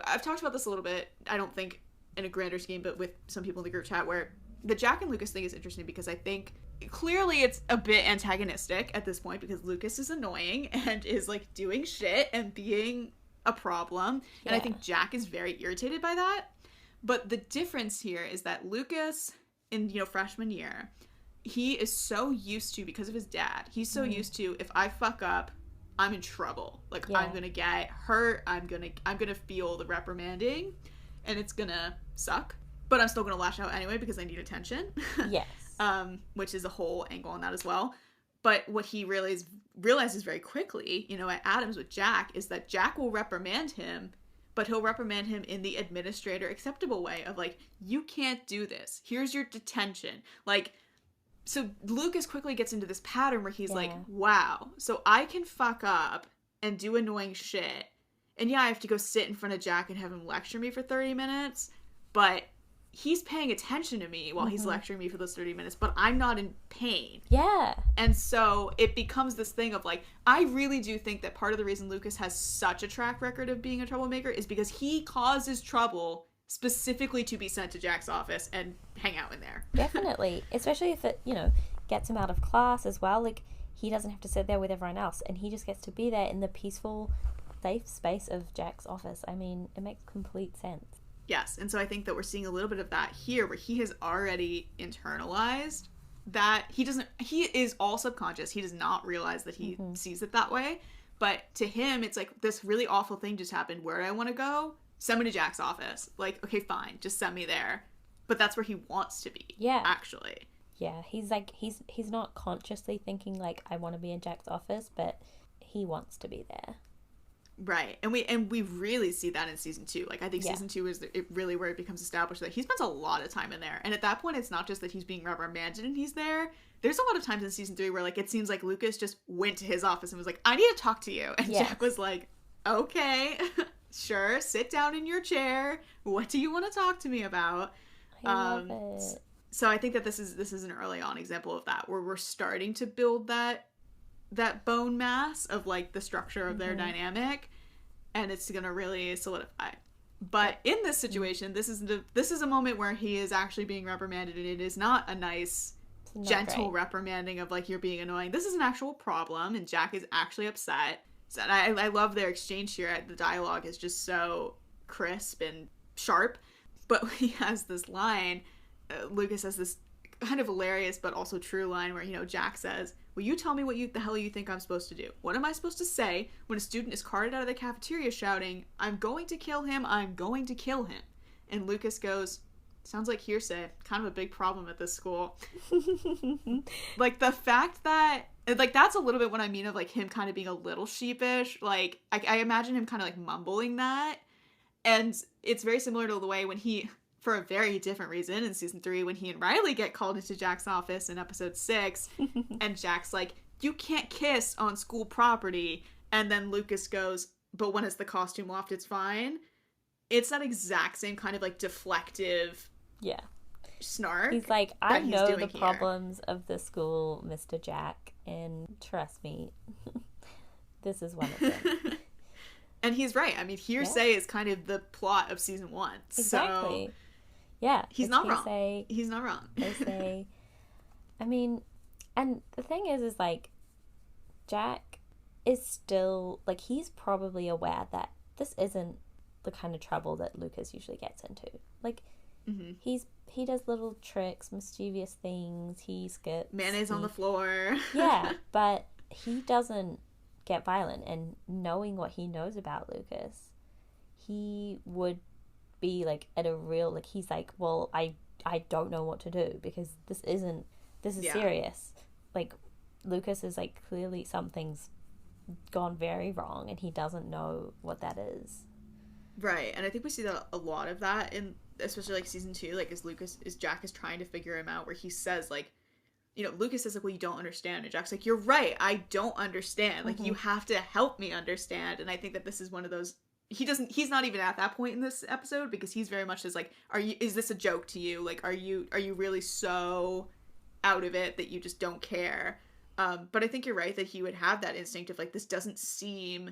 I've talked about this a little bit, I don't think in a grander scheme, but with some people in the group chat, where the Jack and Lucas thing is interesting because I think clearly it's a bit antagonistic at this point because Lucas is annoying and is like doing shit and being a problem. Yeah. And I think Jack is very irritated by that. But the difference here is that Lucas in, freshman year, he is so used to, because of his dad, he's so used to, if I fuck up, I'm in trouble. Like, I'm gonna get hurt, I'm gonna feel the reprimanding, and it's gonna suck. But I'm still gonna lash out anyway because I need attention. Yes. Which is a whole angle on that as well. But what he realizes very quickly, at Adams with Jack, is that Jack will reprimand him, but he'll reprimand him in the administrator acceptable way of like, you can't do this. Here's your detention. Like, so Lucas quickly gets into this pattern where he's like, wow, so I can fuck up and do annoying shit. And I have to go sit in front of Jack and have him lecture me for 30 minutes, but he's paying attention to me while he's lecturing me for those 30 minutes, but I'm not in pain. Yeah. And so it becomes this thing of like, I really do think that part of the reason Lucas has such a track record of being a troublemaker is because he causes trouble specifically to be sent to Jack's office and hang out in there. Definitely. Especially if it, gets him out of class as well. Like, he doesn't have to sit there with everyone else and he just gets to be there in the peaceful, safe space of Jack's office. I mean, it makes complete sense. Yes, and so I think that we're seeing a little bit of that here where he has already internalized that he is all subconscious. He does not realize that he sees it that way. But to him, it's like, this really awful thing just happened. Where do I want to go? Send me to Jack's office. Like, okay, fine, just send me there. But that's where he wants to be. Yeah. Actually. Yeah, he's like, he's not consciously thinking like, I want to be in Jack's office, but he wants to be there. Right. And we really see that in season 2. Like, I think season 2 is really where it becomes established that he spends a lot of time in there. And at that point, it's not just that he's being reprimanded and he's there. There's a lot of times in season 3 where, like, it seems like Lucas just went to his office and was like, I need to talk to you. And Jack was like, okay, sure, sit down in your chair. What do you want to talk to me about? I love it. So I think that this is an early on example of that, where we're starting to build that bone mass of like the structure of their dynamic, and it's gonna really solidify. But in this situation, this is a moment where he is actually being reprimanded, and it is not a nice, gentle reprimanding of like, you're being annoying. This is an actual problem, and Jack is actually upset. So, and I love their exchange here. The dialogue is just so crisp and sharp. But he has this line, Lucas has this kind of hilarious but also true line where, Jack says, will you tell me what the hell you think I'm supposed to do? What am I supposed to say when a student is carted out of the cafeteria shouting, I'm going to kill him, I'm going to kill him? And Lucas goes, sounds like hearsay. Kind of a big problem at this school. Like, the fact that, like, that's a little bit what I mean of, like, him kind of being a little sheepish. Like, I imagine him kind of, like, mumbling that. And it's very similar to the way when he, for a very different reason, in season 3, when he and Riley get called into Jack's office in episode 6, and Jack's like, you can't kiss on school property. And then Lucas goes, but when it's the costume loft, it's fine. It's that exact same kind of, like, deflective snark. He's like, I know the problems of the school, Mr. Jack, and trust me, this is one of them. And he's right. I mean, hearsay is kind of the plot of season 1. Exactly. So yeah. He's not wrong. He's not wrong. Hearsay. I mean, and the thing is like, Jack is still, like, he's probably aware that this isn't the kind of trouble that Lucas usually gets into. Like, he does little tricks, mischievous things, he skips. Mayonnaise on the floor. Yeah, but he doesn't get violent, and knowing what he knows about Lucas, he would be like at a real, like, he's like, well, I don't know what to do because this is serious. Like, Lucas is like, clearly something's gone very wrong and he doesn't know what that is. Right. And I think we see that a lot of that in especially like season 2, like as Jack is trying to figure him out, where he says like, you know, Lucas says like, well, you don't understand, and Jack's like, you're right, I don't understand, like, you have to help me understand. And I think that this is one of those, he's not even at that point in this episode, because he's very much just like, is this a joke to you? Like, are you really so out of it that you just don't care? But I think you're right that he would have that instinct of like, this doesn't seem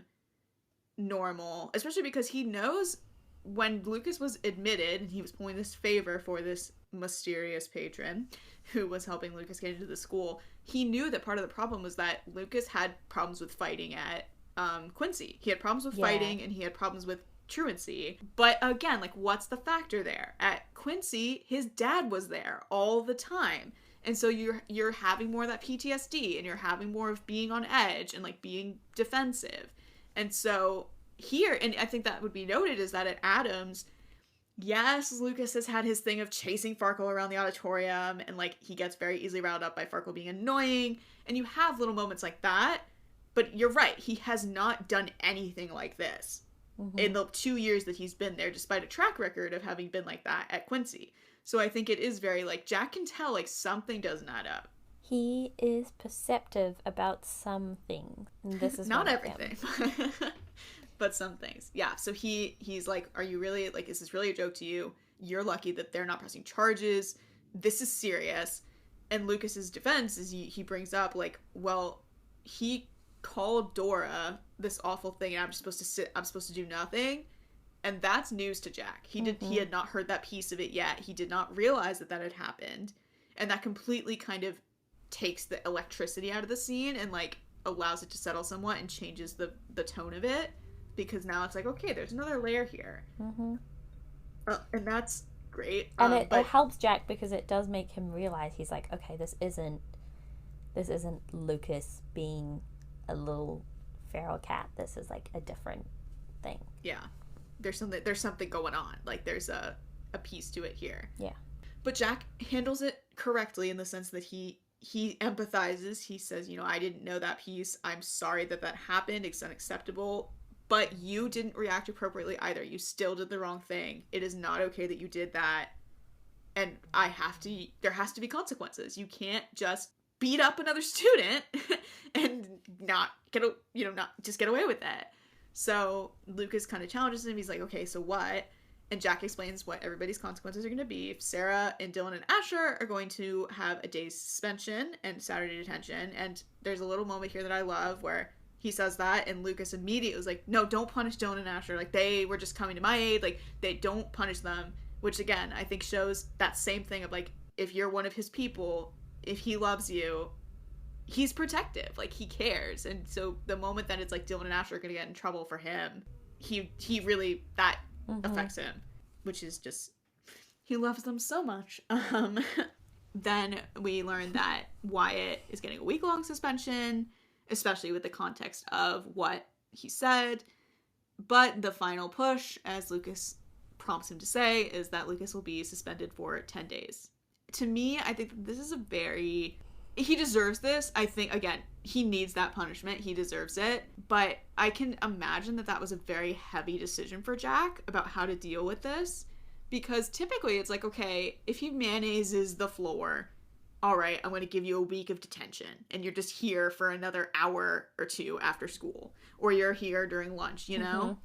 normal, especially because he knows when Lucas was admitted and he was pulling this favor for this mysterious patron who was helping Lucas get into the school, he knew that part of the problem was that Lucas had problems with fighting at Quincy. He had problems with fighting, and he had problems with truancy. But again, like, what's the factor there? At Quincy, his dad was there all the time. And so you're having more of that PTSD, and you're having more of being on edge and like being defensive. And so here, and I think that would be noted, is that at Adams, yes, Lucas has had his thing of chasing Farkle around the auditorium, and like he gets very easily riled up by Farkle being annoying, and you have little moments like that. But you're right, he has not done anything like this in the 2 years that he's been there, despite a track record of having been like that at Quincy. So I think it is very, like, Jack can tell, like, something doesn't add up. He is perceptive about some things. And this is not everything, but some things. Yeah, so he's like, are you really, like, is this really a joke to you? You're lucky that they're not pressing charges. This is serious. And Lucas's defense is he brings up, like, well, he called Dora this awful thing, and I'm supposed to do nothing. And that's news to Jack. He had not heard that piece of it yet. He did not realize that had happened. And that completely kind of takes the electricity out of the scene and like allows it to settle somewhat and changes the tone of it, because now it's like, okay, there's another layer here. And that's great. And it helps Jack, because it does make him realize, he's like, okay, this isn't Lucas being a little feral cat. This is like a different thing. Yeah. There's something going on. Like, there's a piece to it here. Yeah. But Jack handles it correctly in the sense that he empathizes. He says, you know, I didn't know that piece. I'm sorry that happened. It's unacceptable. But you didn't react appropriately either. You still did the wrong thing. It is not okay that you did that. And there has to be consequences. You can't just beat up another student and not get away with it. So Lucas kind of challenges him. He's like, okay, so what? And Jack explains what everybody's consequences are going to be. If Sarah and Dylan and Asher are going to have a day's suspension and Saturday detention. And there's a little moment here that I love where he says that, and Lucas immediately was like, no, don't punish Dylan and Asher. Like, they were just coming to my aid. Like, they don't punish them. Which, again, I think shows that same thing of, like, if you're one of his people, if he loves you, he's protective, like, he cares. And so the moment that it's like Dylan and Asher are gonna get in trouble for him, he really, that affects him, which is just, he loves them so much. Then we learn that Wyatt is getting a week-long suspension, especially with the context of what he said. But the final push, as Lucas prompts him to say, is that Lucas will be suspended for 10 days. To me, I think this is he deserves this. I think, again, he needs that punishment. He deserves it. But I can imagine that was a very heavy decision for Jack about how to deal with this. Because typically it's like, okay, if he mayonnaises the floor, all right, I'm going to give you a week of detention. And you're just here for another hour or two after school. Or you're here during lunch, you know?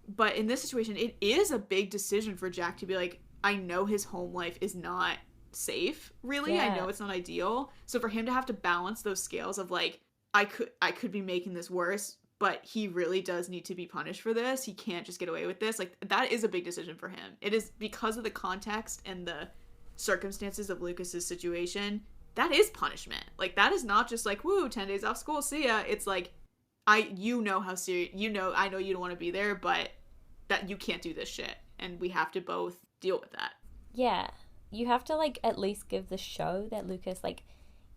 But in this situation, it is a big decision for Jack to be like, I know his home life is not safe, really. I know it's not ideal. So for him to have to balance those scales of like, I could be making this worse, but he really does need to be punished for this. He can't just get away with this. Like, that is a big decision for him. It is because of the context and the circumstances of Lucas's situation. That is punishment. Like, that is not just like, woo, 10 days off school, see ya. It's like, you know how serious, I know you don't want to be there, but that you can't do this shit. And we have to both deal with that. Yeah. You have to, like, at least give the show that Lucas, like,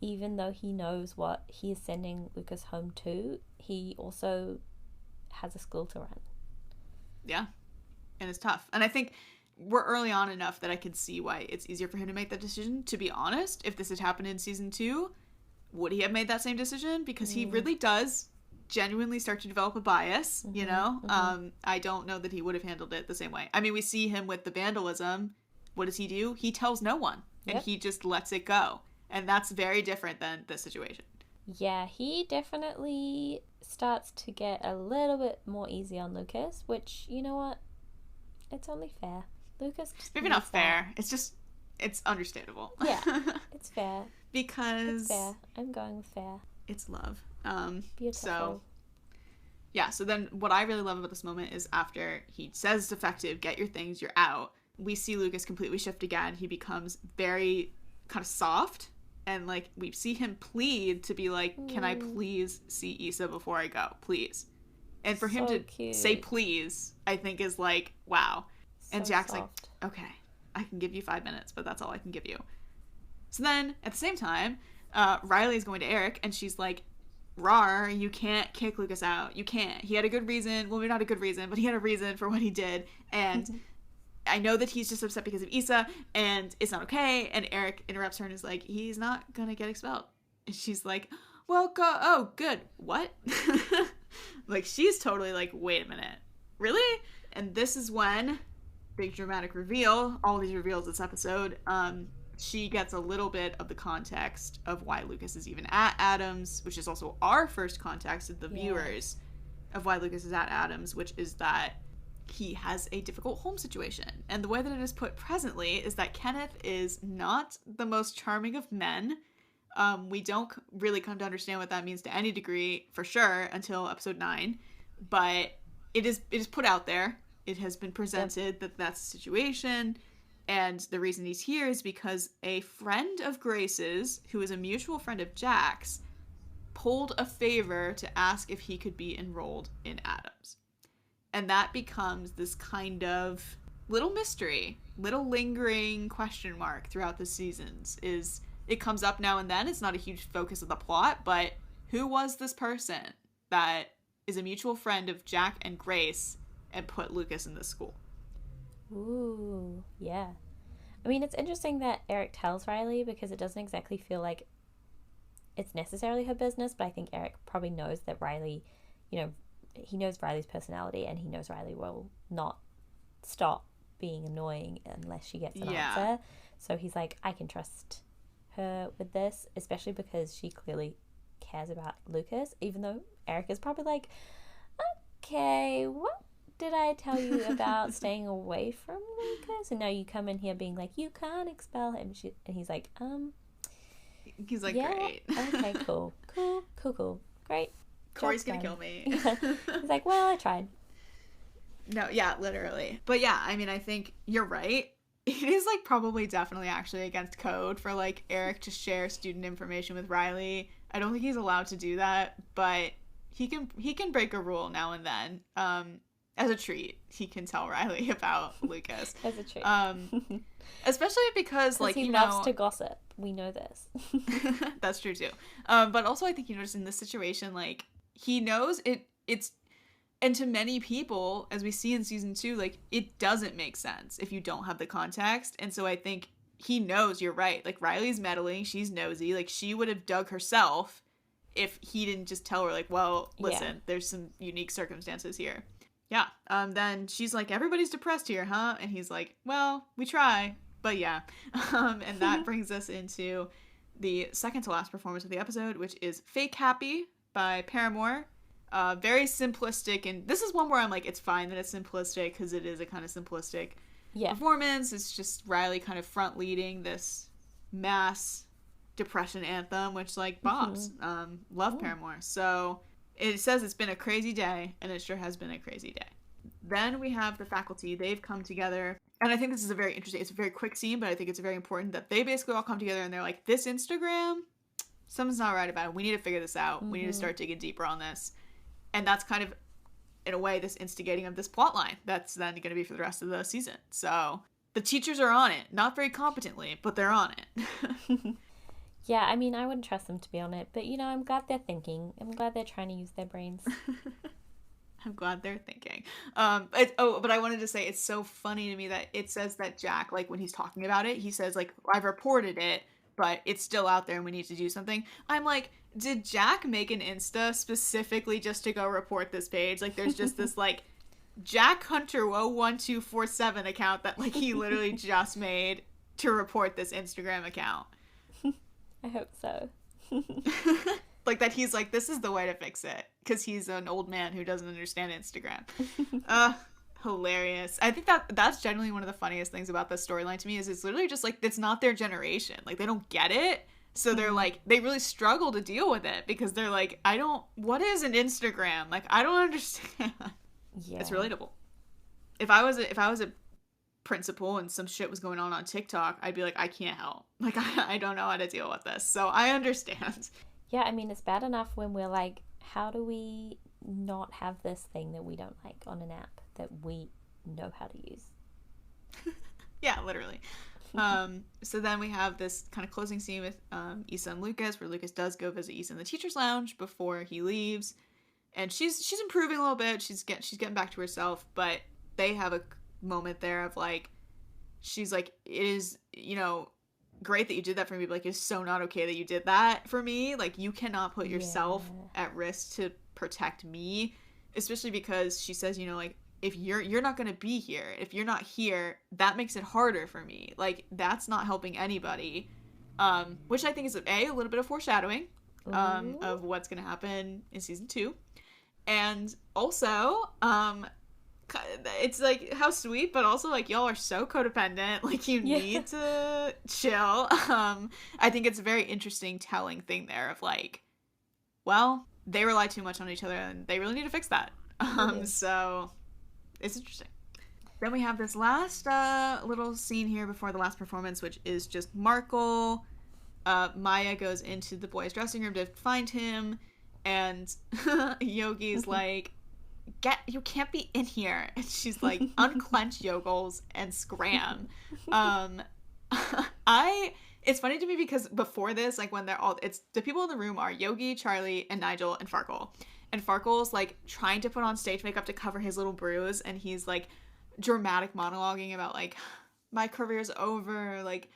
even though he knows what he is sending Lucas home to, he also has a school to run. Yeah. And it's tough. And I think we're early on enough that I could see why it's easier for him to make that decision. To be honest, if this had happened in season 2, would he have made that same decision? Because he really does genuinely start to develop a bias, you know? I don't know that he would have handled it the same way. I mean, we see him with the vandalism. What does he do? He tells no one. And he just lets it go. And that's very different than this situation. Yeah, he definitely starts to get a little bit more easy on Lucas, which, you know what? It's only fair. Lucas just maybe not fair. It's understandable. Yeah, it's fair. Because it's fair. I'm going with fair. It's love. Beautiful. So yeah, so then what I really love about this moment is after he says it's effective, get your things, you're out, we see Lucas completely shift again. He becomes very kind of soft, and like we see him plead to be like, can I please see Issa before I go, please? And for him to say please, I think is like, wow. And Jack's soft. Like, okay, I can give you 5 minutes, but that's all I can give you. So then, at the same time, Riley's going to Eric, and she's like, Rar, you can't kick Lucas out. You can't. He had a good reason. Well, maybe not a good reason, but he had a reason for what he did. And I know that he's just upset because of Issa, and it's not okay. And Eric interrupts her and is like, he's not going to get expelled. And she's like, well, oh, good. What? Like, she's totally like, wait a minute. Really? And this is when, big dramatic reveal, all these reveals this episode, she gets a little bit of the context of why Lucas is even at Adams, which is also our first context of the viewers of why Lucas is at Adams, which is that he has a difficult home situation. And the way that it is put presently is that Kenneth is not the most charming of men. We don't really come to understand what that means to any degree, for sure, until episode 9. But it is put out there. It has been presented that that's the situation. And the reason he's here is because a friend of Grace's, who is a mutual friend of Jack's, pulled a favor to ask if he could be enrolled in Adams. And that becomes this kind of little mystery, little lingering question mark throughout the seasons. It comes up now and then. It's not a huge focus of the plot, but who was this person that is a mutual friend of Jack and Grace and put Lucas in this school? Ooh, yeah. I mean, it's interesting that Eric tells Riley, because it doesn't exactly feel like it's necessarily her business, but I think Eric probably knows that Riley, you know, he knows Riley's personality, and he knows Riley will not stop being annoying unless she gets an answer. So he's like, I can trust her with this, especially because she clearly cares about Lucas, even though Eric is probably like, okay, what did I tell you about staying away from Lucas? And now you come in here being like, you can't expel him. And he's like, he's like, great. Okay, cool. Great. Corey's gonna kill me. He's like, well, I tried. No, yeah, literally. But yeah, I mean, I think you're right. It is like probably definitely actually against code for like Eric to share student information with Riley. I don't think he's allowed to do that, but he can break a rule now and then. As a treat, he can tell Riley about Lucas. As a treat. Especially because like, he loves to gossip. We know this. That's true too. But also I think, you know, just in this situation, like, he knows it's, and to many people, as we see in season 2, like, it doesn't make sense if you don't have the context. And so I think he knows, you're right. Like, Riley's meddling. She's nosy. Like, she would have dug herself if he didn't just tell her, like, well, listen, there's some unique circumstances here. Yeah. Then she's like, everybody's depressed here, huh? And he's like, well, we try, but yeah. And that brings us into the second to last performance of the episode, which is Fake Happy by Paramore. Very simplistic, and this is one where I'm like, it's fine that it's simplistic, because it is a kind of simplistic performance. It's just Riley kind of front leading this mass depression anthem, which like bombs. Love Paramore. So it says it's been a crazy day, and it sure has been a crazy day. Then we have the faculty. They've come together, and I think this is a very interesting, it's a very quick scene, but I think it's very important that they basically all come together and they're like, this Instagram, something's not right about it. We need to figure this out. We need to start digging deeper on this. And that's kind of, in a way, this instigating of this plot line that's then going to be for the rest of the season. So the teachers are on it. Not very competently, but they're on it. Yeah, I mean, I wouldn't trust them to be on it, but, you know, I'm glad they're thinking. I'm glad they're trying to use their brains. I'm glad they're thinking. But I wanted to say, it's so funny to me that it says that Jack, like, when he's talking about it, he says, like, I've reported it, but it's still out there and we need to do something. I'm like, did Jack make an Insta specifically just to go report this page? Like, there's just this, like, Jack Hunter 01247 account that, like, he literally just made to report this Instagram account. I hope so. Like, that he's like, this is the way to fix it, because he's an old man who doesn't understand Instagram. Hilarious. I think that's generally one of the funniest things about this storyline to me, is it's literally just like, it's not their generation. Like, they don't get it. So they're like, they really struggle to deal with it, because they're like, what is an Instagram? Like, I don't understand. Yeah. It's relatable. If I was a principal and some shit was going on TikTok, I'd be like, I can't help. Like, I don't know how to deal with this. So I understand. Yeah, I mean, it's bad enough when we're like, how do we not have this thing that we don't like on an app that we know how to use? Yeah, literally. So then we have this kind of closing scene with Issa and Lucas, where Lucas does go visit Issa in the teacher's lounge before he leaves, and she's improving a little bit. She's getting back to herself, but they have a moment there of like, she's like, it is, you know, great that you did that for me, but like, it's so not okay that you did that for me. Like, you cannot put yourself at risk to protect me, especially because she says, you know, like, if you're not going to be here, if you're not here, that makes it harder for me. Like, that's not helping anybody. Which I think is a little bit of foreshadowing of what's going to happen in season 2. And also, it's like, how sweet, but also like, y'all are so codependent. Like, you need to chill. I think it's a very interesting telling thing there of like, well, they rely too much on each other and they really need to fix that. So it's interesting. Then we have this last little scene here before the last performance, which is just Markle. Maya goes into the boys' dressing room to find him, and Yogi's like, you can't be in here. And she's like, unclench yogles and scram. It's funny to me because before this, like, when it's the people in the room are Yogi, Charlie, and Nigel, and Farkle. And Farkle's like trying to put on stage makeup to cover his little bruise, and he's like dramatic monologuing about like, my career's over, like,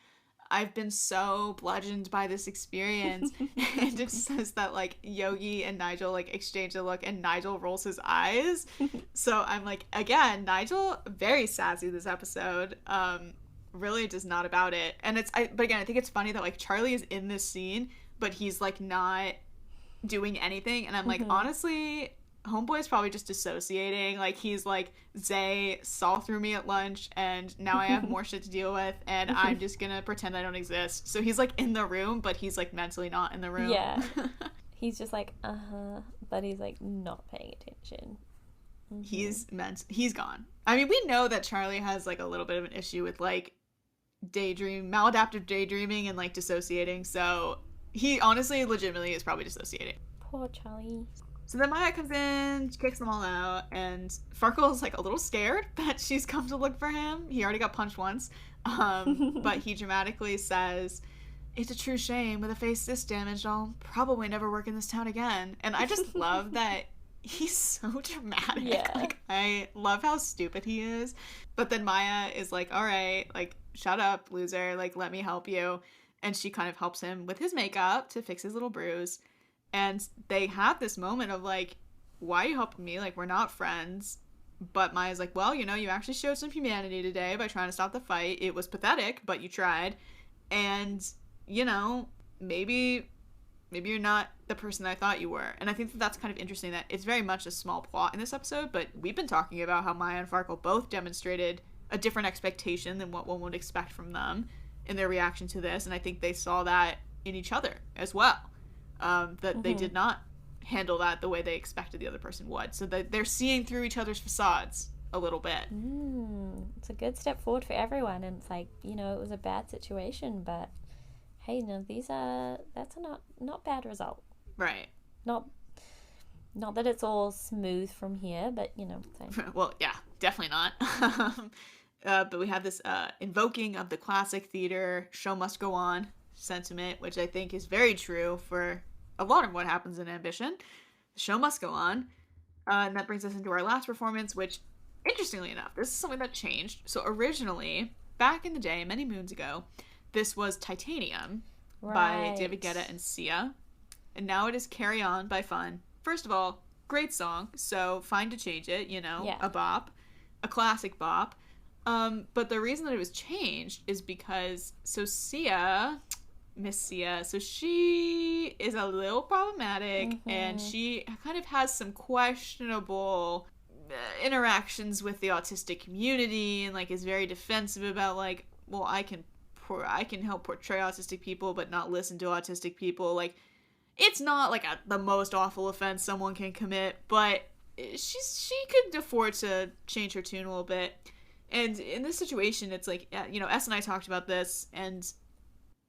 I've been so bludgeoned by this experience. And it says that like Yogi and Nigel like exchange a look, and Nigel rolls his eyes. So I'm like, again, Nigel very sassy this episode, really just not about it. And but again, I think it's funny that like Charlie is in this scene, but he's like not doing anything, and I'm like, honestly, homeboy is probably just dissociating. Like, he's like, Zay saw through me at lunch, and now I have more shit to deal with, and I'm just gonna pretend I don't exist. So he's like in the room, but he's like mentally not in the room. Yeah. He's just like, but he's like not paying attention. He's gone. I mean, we know that Charlie has like a little bit of an issue with like maladaptive daydreaming and like dissociating, so he honestly legitimately is probably dissociating. Poor Charlie. So then Maya comes in, she kicks them all out, and Farkle's like a little scared that she's come to look for him. He already got punched once, but he dramatically says, it's a true shame, with a face this damaged, I'll probably never work in this town again. And I just love that he's so dramatic. Yeah. Like, I love how stupid he is. But then Maya is like, all right, like, shut up, loser, like, let me help you. And she kind of helps him with his makeup to fix his little bruise. And they have this moment of like, why are you helping me? Like, we're not friends. But Maya's like, well, you know, you actually showed some humanity today by trying to stop the fight. It was pathetic, but you tried. And, you know, maybe you're not the person that I thought you were. And I think that that's kind of interesting, that it's very much a small plot in this episode, but we've been talking about how Maya and Farkle both demonstrated a different expectation than what one would expect from them in their reaction to this, and I think they saw that in each other as well. That they did not handle that the way they expected the other person would. So that they're seeing through each other's facades a little bit. It's a good step forward for everyone, and it's like, you know, it was a bad situation, but hey, no, that's a not bad result. Right. Not that it's all smooth from here, but you know. Well, yeah, definitely not. But we have this invoking of the classic theater show must go on sentiment, which I think is very true for a lot of what happens in Ambition. The show must go on. And that brings us into our last performance, which, interestingly enough, this is something that changed. So originally, back in the day, many moons ago, this was Titanium by David Guetta and Sia. And now it is Carry On by Fun. First of all, great song, so fine to change it, you know, a bop, a classic bop. But the reason that it was changed is because, Miss Sia, so she is a little problematic, and she kind of has some questionable interactions with the autistic community, and like is very defensive about like, well, I can help portray autistic people but not listen to autistic people. Like, it's not like the most awful offense someone can commit, but she could afford to change her tune a little bit. And in this situation, it's like, you know, S and I talked about this, and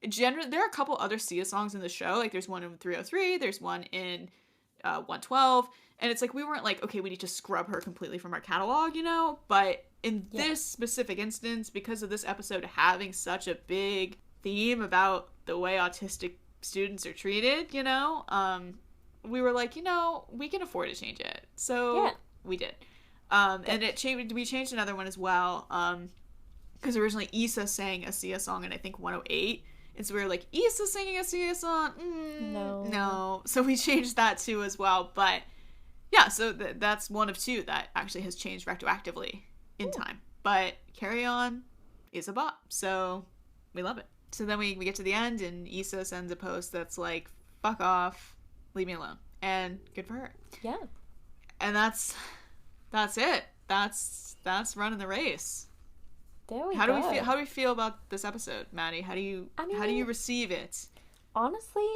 generally there are a couple other Sia songs in the show. Like, there's one in 303, there's one in 112, and it's like, we weren't like, okay, we need to scrub her completely from our catalog, you know? But in this specific instance, because of this episode having such a big theme about the way autistic students are treated, you know, we were like, you know, we can afford to change it. So we did. And we changed another one as well, because originally Issa sang a Sia song in, I think, 108, and so we were like, Issa singing a Sia song? No. So we changed that too as well, but yeah, so that's one of two that actually has changed retroactively in time. But Carry On is a bop, so we love it. So then we get to the end, and Issa sends a post that's like, fuck off, leave me alone, and good for her. Yeah. And that's it. That's running the race. There we go. How do we feel about this episode, Maddie? How do you receive it? Honestly,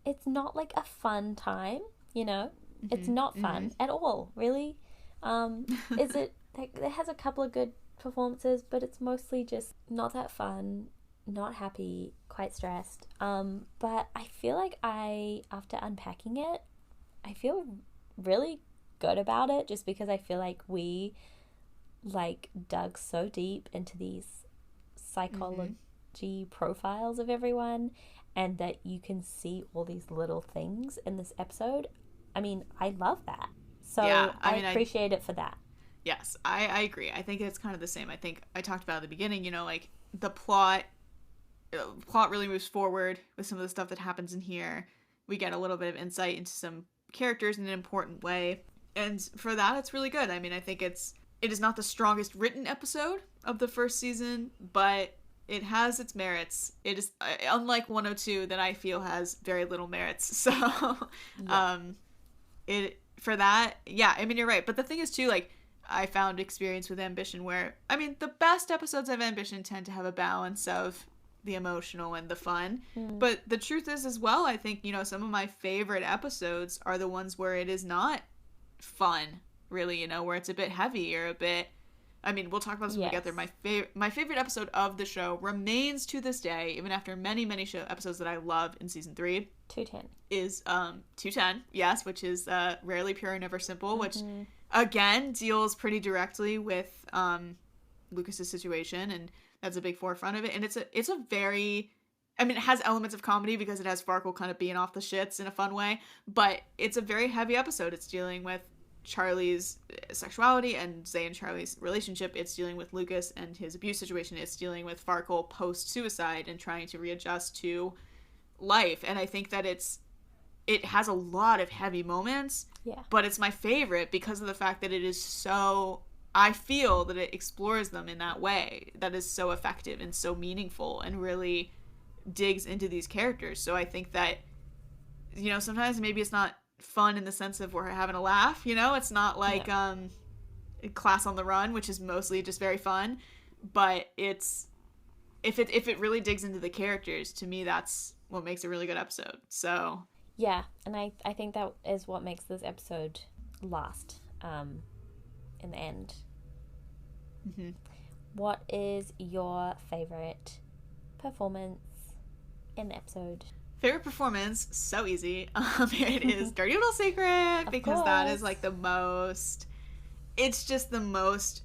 it's not like a fun time, you know? It's not fun at all, really. Is it like, it has a couple of good performances, but it's mostly just not that fun, not happy, quite stressed. But I feel like after unpacking it, I feel really good about it, just because I feel like we like dug so deep into these psychology profiles of everyone, and that you can see all these little things in this episode. I mean, I love that. So yeah, I appreciate it for that. Yes, I agree. I think it's kind of the same. I think I talked about at the beginning, you know, like the plot really moves forward with some of the stuff that happens in here. We get a little bit of insight into some characters in an important way. And for that, it's really good. I mean, I think it is not the strongest written episode of the first season, but it has its merits. It is unlike 102 that I feel has very little merits. So, for that, yeah, I mean, you're right. But the thing is too, like, I found experience with Ambition where, I mean, the best episodes of Ambition tend to have a balance of the emotional and the fun. But the truth is as well, I think, you know, some of my favorite episodes are the ones where it is not fun, really, you know, where it's a bit heavy or a bit, I mean, we'll talk about this when we get there. My favorite episode of the show remains to this day, even after many episodes that I love in season 3, 210 is 210, yes, which is Rarely Pure, Never Simple, which again deals pretty directly with Lucas's situation, and that's a big forefront of it. And it's a very, I mean, it has elements of comedy because it has Farkle kind of being off the shits in a fun way, but it's a very heavy episode. It's dealing with Charlie's sexuality and Zay and Charlie's relationship. It's dealing with Lucas and his abuse situation. It's dealing with Farkle post-suicide and trying to readjust to life. And I think that it has a lot of heavy moments, but it's my favorite because of the fact that it is so, I feel that it explores them in that way that is so effective and so meaningful and really digs into these characters. So I think that, you know, sometimes maybe it's not fun in the sense of we're having a laugh, you know, it's not like Class on the Run, which is mostly just very fun, but it's if it really digs into the characters, to me, that's what makes a really good episode. So yeah, and I think that is what makes this episode last in the end. Mm-hmm. What is your favorite performance in the episode? Favorite performance, so easy. It is Dirty Little Secret, because that is like the most, it's just the most,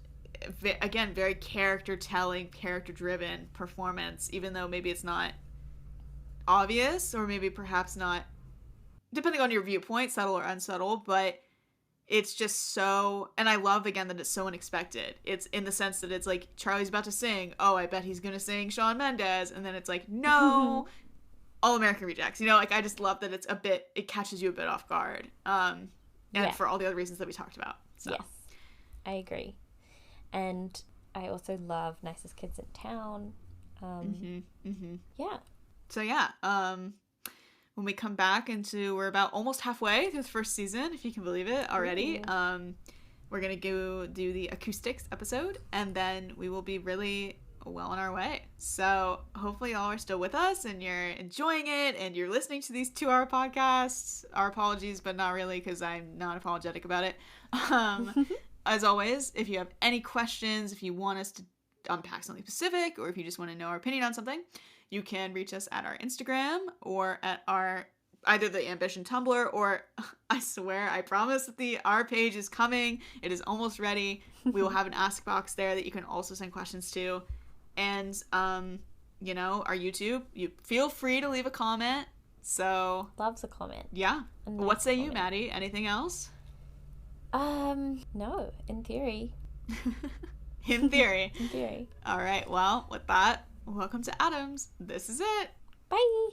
again, very character-telling, character-driven performance, even though maybe it's not obvious, or maybe perhaps not, depending on your viewpoint, subtle or unsubtle, but it's just so, and I love, again, that it's so unexpected. It's in the sense that it's like, Charlie's about to sing, oh, I bet he's gonna sing Shawn Mendes, and then it's like, no, All American Rejects. You know, like, I just love that it's a bit, it catches you a bit off guard, and for all the other reasons that we talked about. So. Yes, I agree. And I also love Nicest Kids in Town. Yeah. So yeah, when we come back we're about almost halfway through the first season, if you can believe it already. We're gonna go do the acoustics episode, and then we will be really well on our way. So hopefully y'all are still with us and you're enjoying it and you're listening to these 2-hour podcasts. Our apologies, but not really, because I'm not apologetic about it. As always, if you have any questions, if you want us to unpack something specific, or if you just want to know our opinion on something, you can reach us at our Instagram or at our either the Ambition Tumblr, or I swear, I promise that our page is coming. It is almost ready. We will have an ask box there that you can also send questions to. And, you know, our YouTube, you feel free to leave a comment. So loves a comment. Yeah. Nice. What say you, Maddie? Anything else? No, in theory. In theory. In theory. All right. Well, with that, welcome to Adams. This is it. Bye.